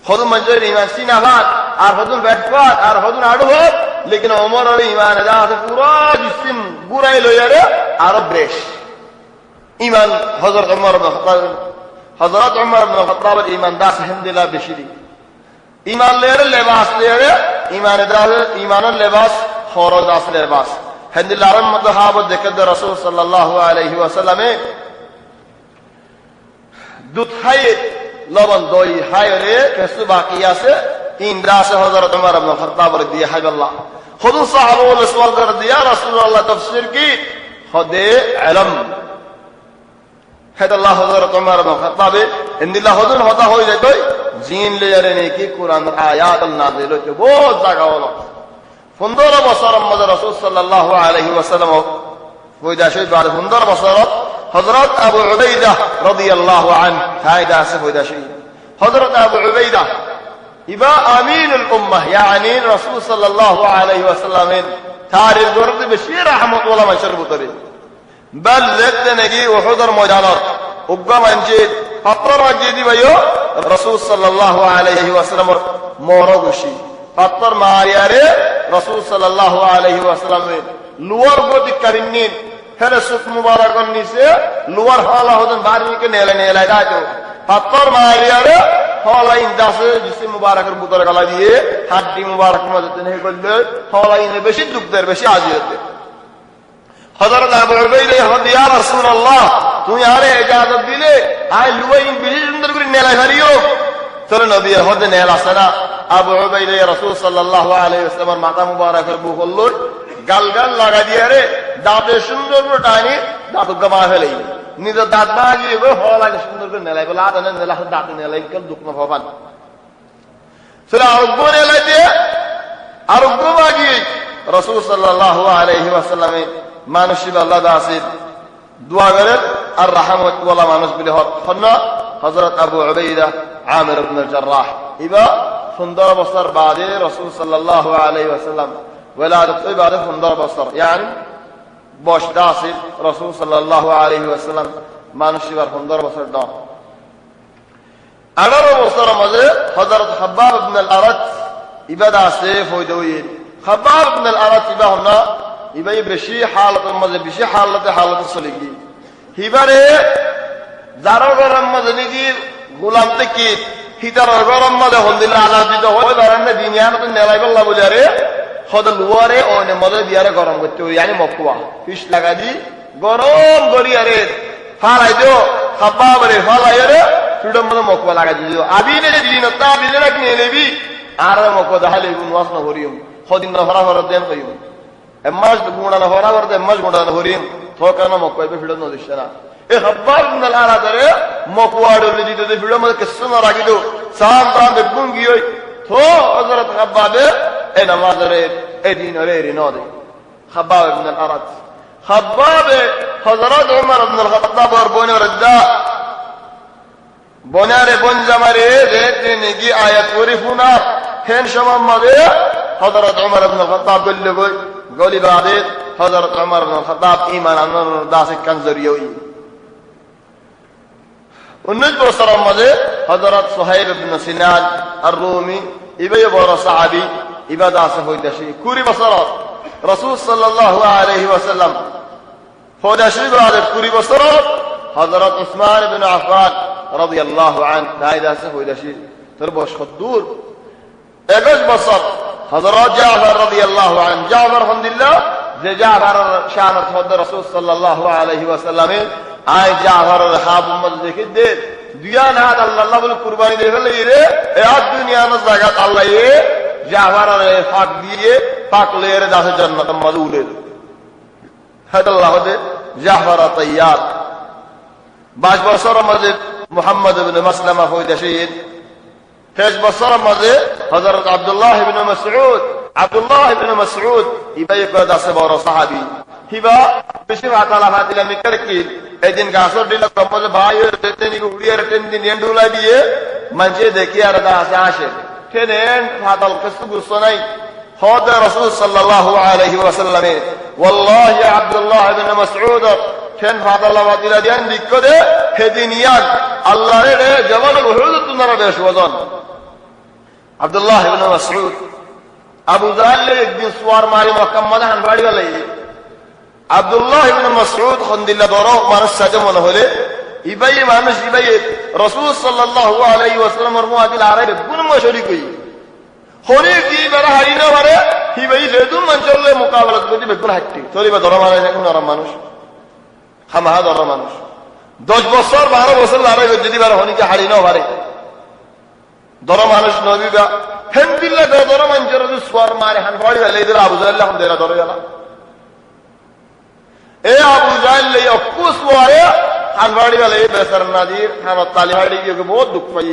خود منظور ایمان سینہ بات اور خود بیٹھوات اور خود آڑوات لیکن عمر اور ایمان ادا سے پورا جسم برائی لو یارے اور بریش ایمان حضرت عمر بن خطاب ایمان دا سے الحمدللہ بشری ایمان لے رہے لباس لے رہے ইমানের লেবাস ফরজ আছে লেবাস হেন্দিল্লাহর মধ্যে হাবত দেখে রাসূল সাল্লাল্লাহু আলাইহি ওয়াসাল্লামে দুধ হায়ে লবণ দই হায়ে রে কিছু বাকি আছে ইন্দ্রা আছে হযরত ওমর ইবনে খাত্তাব রাদিয়াল্লাহু আনহু খুদ সাহাবা বলে সওয়াল করে দিয়া রাসূলুল্লাহ তাফসীর কি হদে ইলম হেদাল্লাহ হযরত ওমর ইবনে খাত্তাব ইন্দিল্লাহ হুজুর হতা হয়ে যেত জিন লেয়ারে নেকি কোরআন আয়াত নাযিল হচ্ছে বহুত জায়গা হলো 15 বছর মধ্যে রাসূল সাল্লাল্লাহু আলাইহি ওয়াসাল্লাম পয়দা শহীদ বাদ 15 বছর হযরত আবু উবাইদা রাদিয়াল্লাহু আনহু হায়দা সে পয়দা শহীদ হযরত আবু উবাইদা ইবা আমিনুল উম্মাহ ইয়ানি রাসূল সাল্লাল্লাহু আলাইহি ওয়াসাল্লামের তারিখ গর্তে বেশি রহমত ওয়ালা মাশর বুতরে বল লেতে নেকি উহুদের ময়দানত উগ্র মানছে পাত্র রাজি ভাইও রাসূল সাল্লাল্লাহু আলাইহি ওয়াসাল্লামের মরগুশি পাত্র মারিয়ারে রাসূল সাল্লাল্লাহু আলাইহি ওয়াসাল্লামের লুয়ার গতি করিনিন হেরে সুখ মুবারকর নিচে লুয়ার হালা হদন বারমিকে নেলা দাইতো পাত্র মারিয়ারে হলাই দাসে জিসে মুবারকের বুতর গলা দিয়ে হাড্ডি মুবারক মধ্যে নেই করলে হলাই বেশি দুঃখের বেশি আজিয়তে হযরত আবু উবাইদা ইয়া রাসূলুল্লাহ তুমি আরে ইজাজত দিলে আই লুয়াইন বেশি সুন্দর করে নেলা হারিও তোর নবী হদে নেলা সানা আবু উবাইদা রাসূল সাল্লাল্লাহু আলাইহি ওয়াসাল্লামের মাথা মুবারকের বুকল গাল লাগা দিয়ে রে দাঁতে সুন্দর করে টানি দাঁত গমা ফেলেই নিজের দাঁত বাগিয়ে হলাকে সুন্দর করে নেলাই বলে আদানে নেলা দাঁতে নেলাই কেউ দুঃখ না ভবান সেটা আরোগ্য নেলাই দিয়ে আরোগ্য বাগিয়ে রাসূল সাল্লাল্লাহু আলাইহি ওয়াসাল্লামের মানসিক আল্লাহ দাসির দোয়া করেন আর রাহমত ওয়ালা মানুষ বলে হন হযরত আবু উবাইদা আমির ইবনে জাররাহ ইবা 15 বছর বাদে রাসূল সাল্লাল্লাহু আলাইহি ওয়াসাল্লাম ওয়ালাদত ইবাদত 15 বছর يعني বয়স দাসির রাসূল সাল্লাল্লাহু আলাইহি ওয়াসাল্লাম মানসিক 15 বছর দাম 18 বছর মধ্যে হযরত হাব্বাব ইবনে আল-আরাত ইবাদা আছে ফয়দউইন হাব্বাব ইবনে আল-আরাত ইবা হনা ইবাই বেশি হালতের মধ্যে বেশি হালতে চলে গিয়ে হিবারে যারা গরম মধ্যে নাকি গোলাম থেকে হিতার গরম মধ্যে হলদিল আলাদিত হয়ে ধরেন না দিনিয়ার তো নেলাই বললা বুঝারে হদল লুয়ারে ওনে মধ্যে দিয়ারে গরম করতে ওই জানি মকুয়া ফিস লাগা দি গরম গড়িয়ারে ফালাই দিও খাবারে ফালাইরে ফ্রিডম মধ্যে মকুয়া লাগা দিও আবিনে দিন তা আবিনে রাখনি নেবি আর মকুয়া দাহালে গুন ওয়াসনা হরিম হদিন না হরা হরা দেন কইম এমাজ গুণানা হরা হরা এমাজ গুণানা হরিম থোকানা মকুয়া বে ফ্রিডম নদিশনা এ খাবার গুনাল আলাদারে মকুয়া ডলে দিতে ফ্রিডম মধ্যে কেসনা রাখি দিও সাম তাম বেগুন গিয়ে থো হযরত খাবাবে এ নামাজরে এ দিনরে রিনদে খাবাব ইবনে আল-আরাত খাবাব হযরত ওমর ইবনে আল-খাত্তাব আর বনরদা বনারে বনজামারে রেতে নেগি আয়াত ওরিফুনা হেন সমমদে হযরত ওমর ইবনে আল-খাত্তাব গলি বাদে হযরত ওমর ইবনে আল-খাত্তাব ঈমান আনার দাসে কানজরিয়ই 19 বছরের মধ্যে হযরত সুহাইব ইবনে সিনান আর-রুমি ইবাই বড় সাহাবী ইবাদা আছে হইতাছি 20 বছর রাসূল সাল্লাল্লাহু আলাইহি ওয়াসাল্লাম হদাশি বাদে 20 বছর হযরত উসমান ইবনে আফফান রাদিয়াল্লাহু আনহু দাইদা আছে হইতাছি তোর বয়স কতদূর 21 বছর হযরত জাফর রাদিয়াল্লাহু আনহু জাফর আলহামদুলিল্লাহ যে জাফর শানত হযরত রাসূল সাল্লাল্লাহু আলাইহি ওয়াসাল্লামে আই জাফরের হাব উম্মত দেখে দে দুয়ান হাত আল্লাহ বলে কুরবানি দিয়ে ফেলে রে এ আদ দুনিয়া না জায়গা আল্লাহ এ জাফরের ফাক দিয়ে পাক লের দাসে জান্নাত মাদুলের হাদাল্লাহ দে জাফর তাইয়ার 22 বছরের মধ্যে মুহাম্মদ ইবনে মাসলামা হইতে শহীদ 23 বছরের মধ্যে হযরত আব্দুল্লাহ ইবনে মাসউদ ইবাই দাসে বড় সাহাবী হিবা বেশি আতালা ফাতিলা মিকর কি এদিন গাছর দিল কমল ভাই তেনি উড়িয়ার তেন দিন এন্ডুলা দিয়ে মঞ্জে দেখি আর দাসে আসে কেনেন ফাতাল কসু গুসনাই হদ রাসূল সাল্লাল্লাহু আলাইহি ওয়াসাল্লাম ওয়াল্লাহি আব্দুল্লাহ ইবনে মাসউদ কেন ফাতাল ফাতিলা দিন দিকদে হেদিন ইয়াক আল্লাহর রে জবান উহুদ তুনারা বেশ ওজন আব্দুল্লাহ ইবনে মাসউদ আবু জাহল একদিন সুয়ার মারি মক্কা মদহান বাড়ি वाले আব্দুল্লাহ ইবনে মাসউদ খন্দিল্লাহ বড় মানুষ সাজে মনে হলে ইবাই মানুষ ইবাই রাসূল সাল্লাল্লাহু আলাইহি ওয়াসাল্লামের মুআদিল আরবে গুণ মশরি কই হরি কি বেড়া হারি না পারে হি ভাই যেহেতু মঞ্চলে মোকাবেলা করছি বেগুন হাঁটতি চলিবা ধরা মানে এখন নরম মানুষ হামাহা ধরা মানুষ 10 বছর 12 বছর লড়াই করছে যদি বার হনিকে হারি না পারে ধরা মানুষ নবীবা হেন্দিল্লা ধরা মঞ্চের সোয়ার মারে হান পড়ি গেলে এদের আবু জাহেল হাম দেরা ধরে গেল এ আবু জাহেল অকুস ওয়ারে হান পড়ি গেলে বেসর নাজির হান তালি হাড়ি গিয়ে বহুত দুঃখ পাই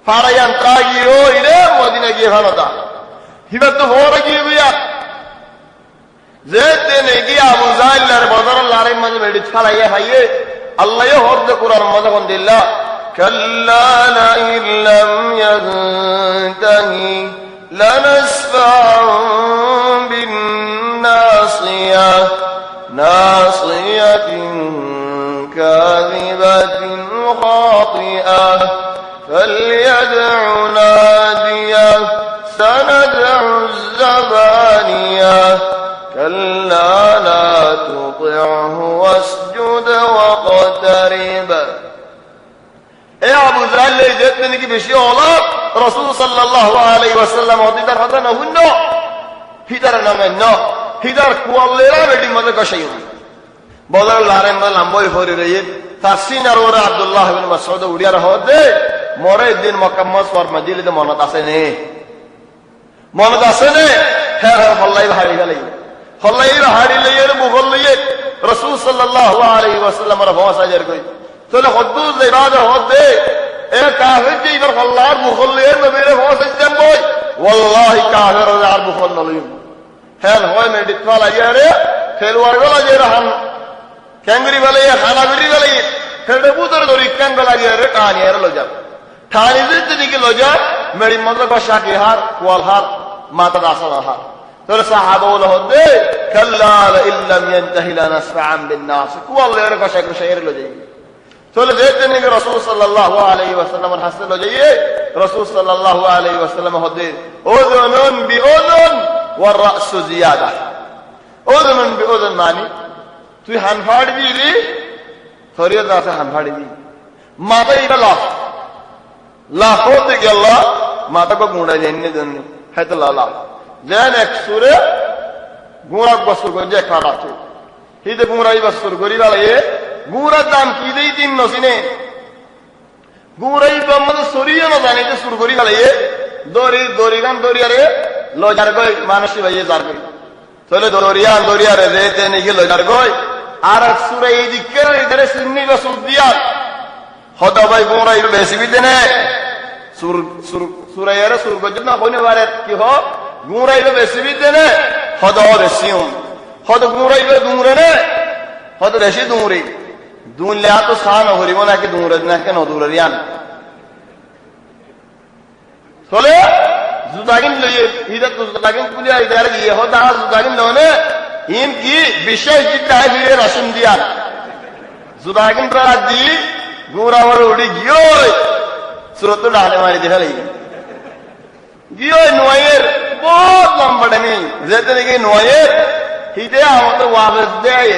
ফারায়ান ত্রাগিও ইরে মদিনা গিয়ে ভানতা হিবাত তো হওয়ার গিয়ে বিয়া যে তেনে গিয়ে আবু জাহেলের বদর লড়াই মাঝে মেডি ছাড়াইয়া হাইয়ে আল্লাহ হরদ কোরআন মজা কোন দিল্লা كلا لئن لم ينتهي لنسفعا بالناصية ناصية كاذبة خاطئة فليدع ناديه سندع الزبانية كلا لا تطعه واسجد واقترب এ আবু জাহেল দেখতে নাকি বেশি ওলাদ রাসূল সাল্লাল্লাহু আলাইহি ওয়াসাল্লাম হদিদার কথা না হুন্ন হিদার নামে ন হিদার কুয়াল্লেরা বেটি মধ্যে কষাই বদর লারেন না লম্বই হরি রয়ে তাসিন আর ওরা আব্দুল্লাহ ইবনে মাসউদ উড়িয়ার হদে মরে দিন মক্কা মসওয়ার মদিনাতে মনত আছে নে হ্যাঁ হল্লাই হারি গেল হল্লাই হারি লইয়ে মুগল লইয়ে রাসূল সাল্লাল্লাহু আলাইহি ওয়াসাল্লামের ভাষা জার কই তাহলে হদ্দুস ইবাদত হদে এ কাফির যে ইবার আল্লাহর মুখল্লির নবীর ভাষা জান বই ওয়াল্লাহি কাফির আর মুখল নলিম হেল হয় মেডিট ওয়ালা ইয়ারে খেলওয়ার গলা যে রহান ক্যাঙ্গরি वाले খানাবিরি वाले হেডে বুতর দরি ক্যাঙ্গ লাগিয়ে রে কানিয়ার লজা ঠানি জিতনি কি লজা মেরি মতলব কশা কি হার ওয়াল হার মাতা দাসা হার তোর সাহাবা বলে হদে কাল্লা ইল্লাম ইয়ানতাহি লানাসফা'an বিন নাস ওয়াল্লাহি কশা কশা এর লজা চলে দেখতে নাকি রাসূল সাল্লাল্লাহু আলাইহি ওয়াসাল্লামের হাসতে লজাইয়ে রাসূল সাল্লাল্লাহু আলাইহি ওয়াসাল্লাম হদে ওযুনুন বিউযুন ওয়ার রাসু জিয়াদা ওযুনুন বিউযুন মানে তুই হান ফাড়বি রে শরীয়ত আছে হান ফাড়বি মাথা এটা লাফ হতে গেল মাথা কো গুঁড়া জেনে জন্য হয়তো লালা যেন এক সুরে গুঁড়া বসুর করে যে খারাপ আছে হিতে গুঁড়াই বসুর করি বালাইয়ে গুঁড়ার দাম কি দেই তিন নসিনে গুঁড়াই মানে সরিয়ে না জানি যে সুর করি বালাইয়ে দড়ি গান দড়িয়ারে লজার গই মানসি ভাইয়ে যার গই চলে দরিয়ারে যেতে নাকি লজার গই আর সুরে এই দিকে এধারে সিন্নি বা সুর দিয়া হদা ভাই গুঁড়াই বেশি বিতে নে সুরাইয়ারে সুর গজ না হইনে বারে কি হ গুঁড়াই বেশি বিতে নে হদা বেশি হদ গুঁড়াই দুমরে নে হদ বেশি দুমরে দুনলে তো সান হরিব নাকি দুমরে না কেন দুরিয়ান চলে জুদাগিন লইয়ে ইদাত জুদাগিন পুলিয়া ইদার গিয়ে হদা জুদাগিন লনে ইন কি বিশেষ জিতা ফিরে রসম দিয়া জুদাগিন রাজি গুরাওয়ার উড়ি গিয়ে সুরত ডালে মারি দেখালি গিয়ে নয়ের বহুত লম্বা ডামি যেতে নাকি নয়ের হিতে আমাদের ওয়াবেস দেয়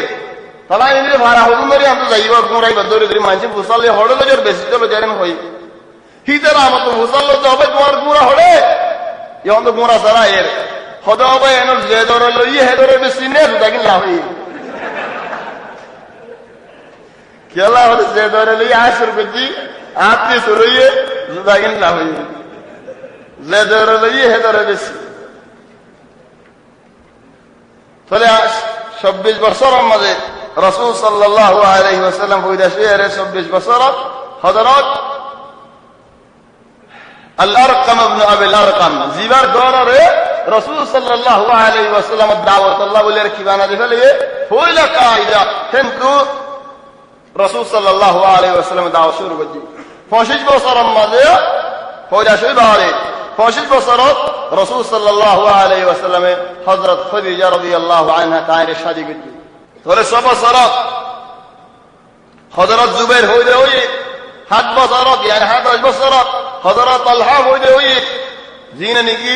তালা ইন্দ্রে ভাড়া হতুন ধরে আমি যাইব গুড়াই ধরে ধরে মানছি ভুসালে হড়ে লজর বেশি চলো জানেন হই হিতের আমাদের ভুসাল লজ হবে তোমার গুড়া হড়ে এখন তো গুড়া সারা এর হতে হবে এনে যে ধরে লইয়ে হে ধরে বেশি নে দেখেন লাভ খেলা হলে যে ধরে লইয়ে আসর করছি আপনি সরইয়ে দেখেন লাভ যে ধরে লইয়ে হে ধরে বেশি তাহলে 26 বছর মাঝে রাসূল সাল্লাল্লাহু আলাইহি ওয়াসাল্লাম বৈদেশে 26 বছর হযরত আল-আরকাম ইবনে আবিল আরকাম জিবার দররে রাসূল সাল্লাল্লাহু আলাইহি ওয়াসাল্লাম দাওয়াত আল্লাহ বলে কিবানা দিলে হইলা কায়দা কিন্তু রাসূল সাল্লাল্লাহু আলাইহি ওয়াসাল্লাম দাওয়াত শুরু করজি 25 বছর মাঝে বৈদেশে বারে 25 বছর রাসূল সাল্লাল্লাহু আলাইহি ওয়াসাল্লামে হযরত খাদিজা রাদিয়াল্লাহু আনহা তায়ের শাদী করজি তোরে 6 বছর হযরত জুবাইর হইলে হই 7 বছর يعني 7 বছর হযরত তালহা হইলে হই জিনে নিকি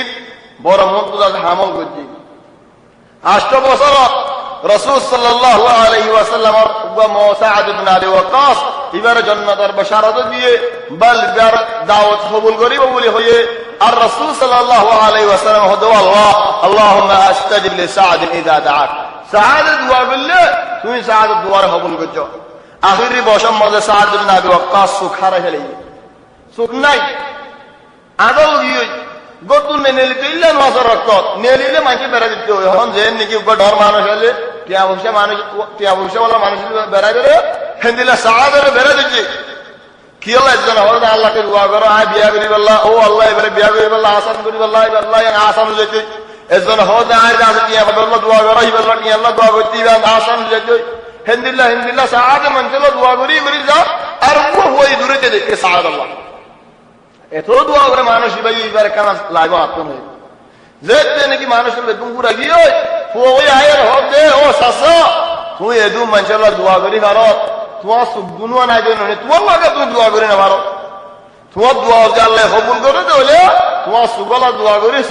বড় মুনতাজ হামল করজি 8 বছর রাসূল সাল্লাল্লাহু আলাইহি ওয়াসাল্লামের মুসাআদ ইবনে আবি ওয়াক্কাস এবারে জান্নাতের বশারত দিয়ে বল দাওয়াত কবুল করিব বলে হয়ে আর রাসূল সাল্লাল্লাহু আলাইহি ওয়াসাল্লাম হদ আল্লাহ আল্লাহুম্মা আস্তাজিব লি সাআদ ইযা দাআক সাআদ দোয়া করলে তুমি সাআদ দোয়ার কবুল করছো আখিরি বসম মধ্যে সাআদ ইবনে আবি ওয়াক্কাস সুখারে হেলে সুখ নাই আদল গিয়ে গতুন নেলি কইলে নজর রক্ত নেলিলে মাইকে বেড়া দিতে হয় হন যে নাকি ডর মানুষ হলে টিয়া বংশওয়ালা মানুষ বেড়া দিলে হেন্দিলা সাআদের বেড়া দিচ্ছে কি হলো একজন হল আল্লাহকে দোয়া করো আয় বিয়া করি বললা ও আল্লাহ এবারে বিয়া করি বললা আসান করি বললা আল্লাহ আসান যেতে একজন হল আয় আছে টিয়া বললা দোয়া করো ই বললা টিয়া আল্লাহ দোয়া করতে আসান যেতে হিন্দিল্লা সাআদ মঞ্চল দোয়া করি যা আর ওই দূরে দেখে সাআদ আল্লাহ এত দোয়া করে মানুষ ভাই এবারে কেন লাগবে আত্ম নয় যেতে নাকি মানুষের বেদুম পুরা গিয়ে ওই আয়ের হোক দে ও শাসা তুই এদু মঞ্চল দোয়া করি ভারত তোমার সুগুনুয়া নাই জন্য তোমার লাগে তুমি দোয়া করি না ভারত তোমার দোয়া যে আল্লাহ কবুল করে তাহলে তোমার সুগলা দোয়া করিস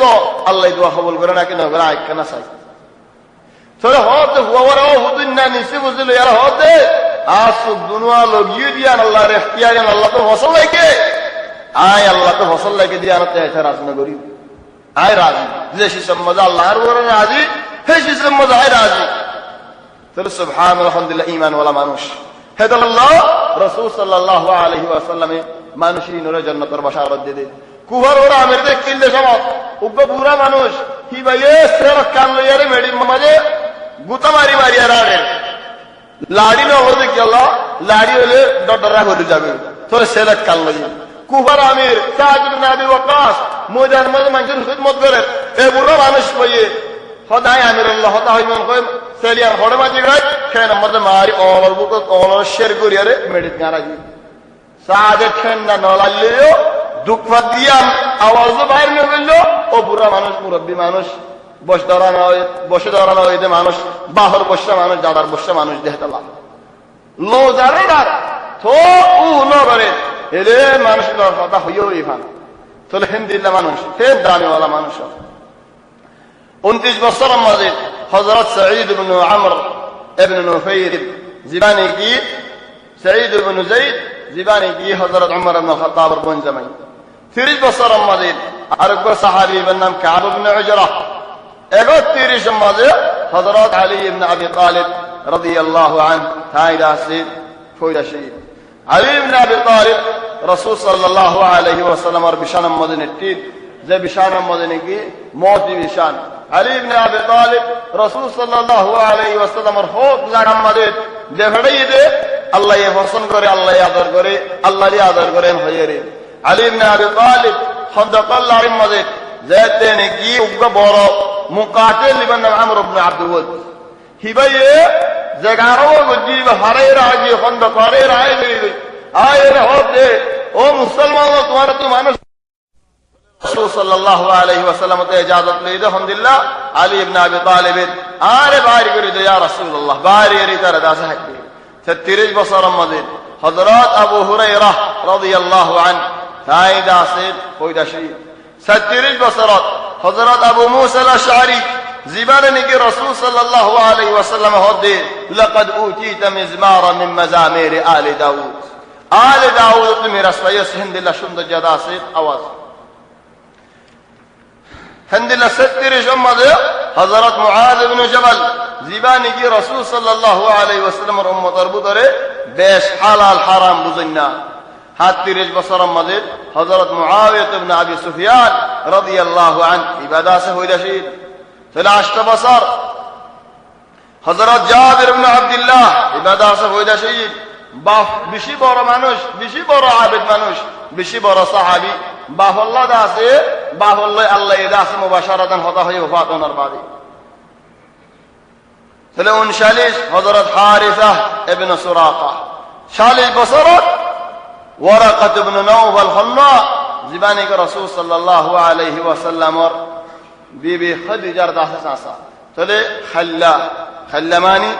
আল্লাহ দোয়া কবুল করে না কেন করে আয় কেনা চাই তাহলে হতে হুয়ার হুদিন না নিশ্চয় বুঝলো ইয়ার হতে আর সুগুনুয়া লগিয়ে দিয়া আল্লাহর এখতিয়ার আল্লাহ তো ফসল লাগে আয় আল্লাহ তো ফসল লাগে দিয়ে আনতে আছে রাজনগরী আয় রাজি যে শিশম মজা আল্লাহর উপরে রাজি হে শিশম মজা আয় রাজি তাহলে সুবহান আলহামদুলিল্লাহ ঈমানওয়ালা মানুষ হেদাল্লাহ রাসূল সাল্লাল্লাহু আলাইহি ওয়াসাল্লামে মানুষই নূরে জান্নাতের বাশারত দিয়ে দেয় কুফার ওরা আমির দেখ কিনলে সমাজ উগ্র পুরা মানুষ কি ভাই সের কান লইয়ারে মেডির মাঝে গুতা মারি মারি আর লাড়ি না হলে কি আল্লাহ লাড়ি হলে ডডরা হয়ে যাবে তোর সের কান লইয়া কুফার আমির সাআদ ইবনে আবি ওয়াক্কাস ময়দানের মধ্যে মানুষের খিদমত করে এ বুড়ো মানুষ কইয়ে সদায় আমিরুল্লাহ হতা হইমন কই সেলিয়ার হড়ে মাঝে গায় খেন মধ্যে মারি অলর বুক অলর শের করিয়ারে মেডিট গারাজি সাআদের খেন না নলালিও দুঃখ দিয়া আওয়াজ বাইরে নিয়ে গেল ও বুড়া মানুষ মুরব্বী মানুষ বসে ধরানো হইতে মানুষ বাহর বসা মানুষ দাদার বসা মানুষ দেহতালা লো যারে তো উ নরে এলে মানুষের কথা হইও ইফান তাহলে হিন্দিল্লা মানুষ হে দানিওয়ালা মানুষ 29 বছরের মাঝে হযরত সাঈদ ইবনে আমর ইবনে নুফাইর জীবানী কি সাঈদ ইবনে যায়েদ জীবানী কি হযরত উমর ইবনে খাত্তাবের বোন জামাই 30 বছরের মাঝে আরেকবার সাহাবীর নাম কাব ইবনে উজরা 31 মাঝে হযরত আলী ইবনে আবি তালিব রাদিয়াল্লাহু আনহু তাইরা আছে ফয়দা শহীদ আলী ইবনে আবি তালিব রাসূল সাল্লাল্লাহু আলাইহি ওয়াসাল্লামের বিশানের মধ্যে নেটি যে বিশানের মধ্যে নাকি মওতি বিশান আলী ইবনে আবি তালিব রাসূল সাল্লাল্লাহু আলাইহি ওয়াসাল্লামের হক জাগাম মধ্যে দেখাই দে আল্লাহ পছন্দ করে আল্লাহ আদর করে আল্লাহরই আদর করেন হইরে আলী ইবনে আবি তালিব খন্দকাল্লাহর মধ্যে যেতে নাকি উগ্র বড় মুকাতিল ইবনে আমর ইবনে আব্দুল ওয়াদ হিবায়ে জাগারো গজিব হারে রাজি খন্দকারে রাজি আয়ের হতে ও মুসলমান তোমার তো মানুষ রাসূল সাল্লাল্লাহু আলাইহি ওয়াসাল্লাম তে ইজাজত লইতে আলহামদুলিল্লাহ আলী ইবনে আবি তালিব আরে বাইরে করে দে ইয়া রাসূলুল্লাহ বাইরে এর তার দাস হাকি 36 বছরের মধ্যে হযরত আবু হুরায়রা রাদিয়াল্লাহু আনহু তাই দাসে পয়দা শহীদ 36 বছরত হযরত আবু মুসা আল-আশআরী জীবনে নাকি রাসূল সাল্লাল্লাহু আলাইহি ওয়াসাল্লাম হদে লাকাদ উতিতা মিজমারা মিন মাজামির আলি দাউদ আলে দাউদ তুমি রাসূলের হিন্দিল্লাহ সুন্দর জাদা আছে আওয়াজ হিন্দিল্লাহ 36 মধ্যে হযরত মুআয ইবনে জাবাল জীবনে কি রাসূল সাল্লাল্লাহু আলাইহি ওয়াসাল্লামের উম্মতের ভিতরে বেশ হালাল হারাম বুঝেন না 37 বছরের মধ্যে হযরত মুআবিয়া ইবনে আবি সুফিয়ান রাদিয়াল্লাহু আনহু ইবাদাতে হইলা শহীদ 8 বছর হযরত জাবির ইবনে আব্দুল্লাহ ইবাদাতে হইলা শহীদ বাপ বেশি বড় মানুষ বেশি বড় আবেদ মানুষ বেশি বড় সাহাবী বাহুল্লাহ দাসে বাহুল্লাহ আল্লাহ দাসে মুবাশারাতান হতা হয়ে ওফাত ওনার বাদে 39 হযরত হারিসা ইবনে সুরাকা 40 বছর ওয়ারাকাত ইবনে নাওফাল খান্না জীবনে কে রাসূল সাল্লাল্লাহু আলাইহি ওয়াসাল্লামের বিবি খাদিজার দাসে চাচা তাহলে খাল্লামানি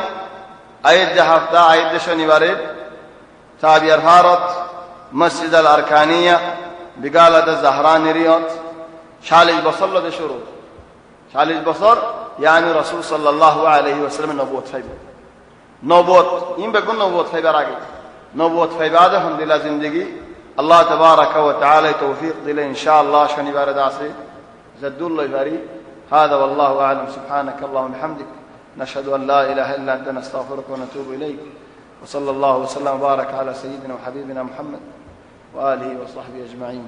আয়াত হাফতা আয়াত শনিবারে তাবিয়ার ভারত মসজিদ আল আরকানিয়া বিগালাত জাহরানি রিয়াত 40 বছর লগে শুরু 40 বছর ইয়ানি রাসূল সাল্লাল্লাহু আলাইহি ওয়াসাল্লাম নবুয়ত ফাইবে নবুয়ত ইম বেগুন নবুয়ত ফাইবার আগে নবুয়ত ফাইবা আলহামদুলিল্লাহ জিন্দেগি আল্লাহ তাবারাকা ওয়া তাআলা তৌফিক দিলে ইনশাআল্লাহ শনিবারে দাসে জাদুল্লাহ বারি هذا والله اعلم سبحانك اللهم وبحمدك نشهد ان لا اله الا انت نستغفرك ونتوب اليك وصلى الله وسلم وبارك على سيدنا وحبيبنا محمد واله وصحبه اجمعين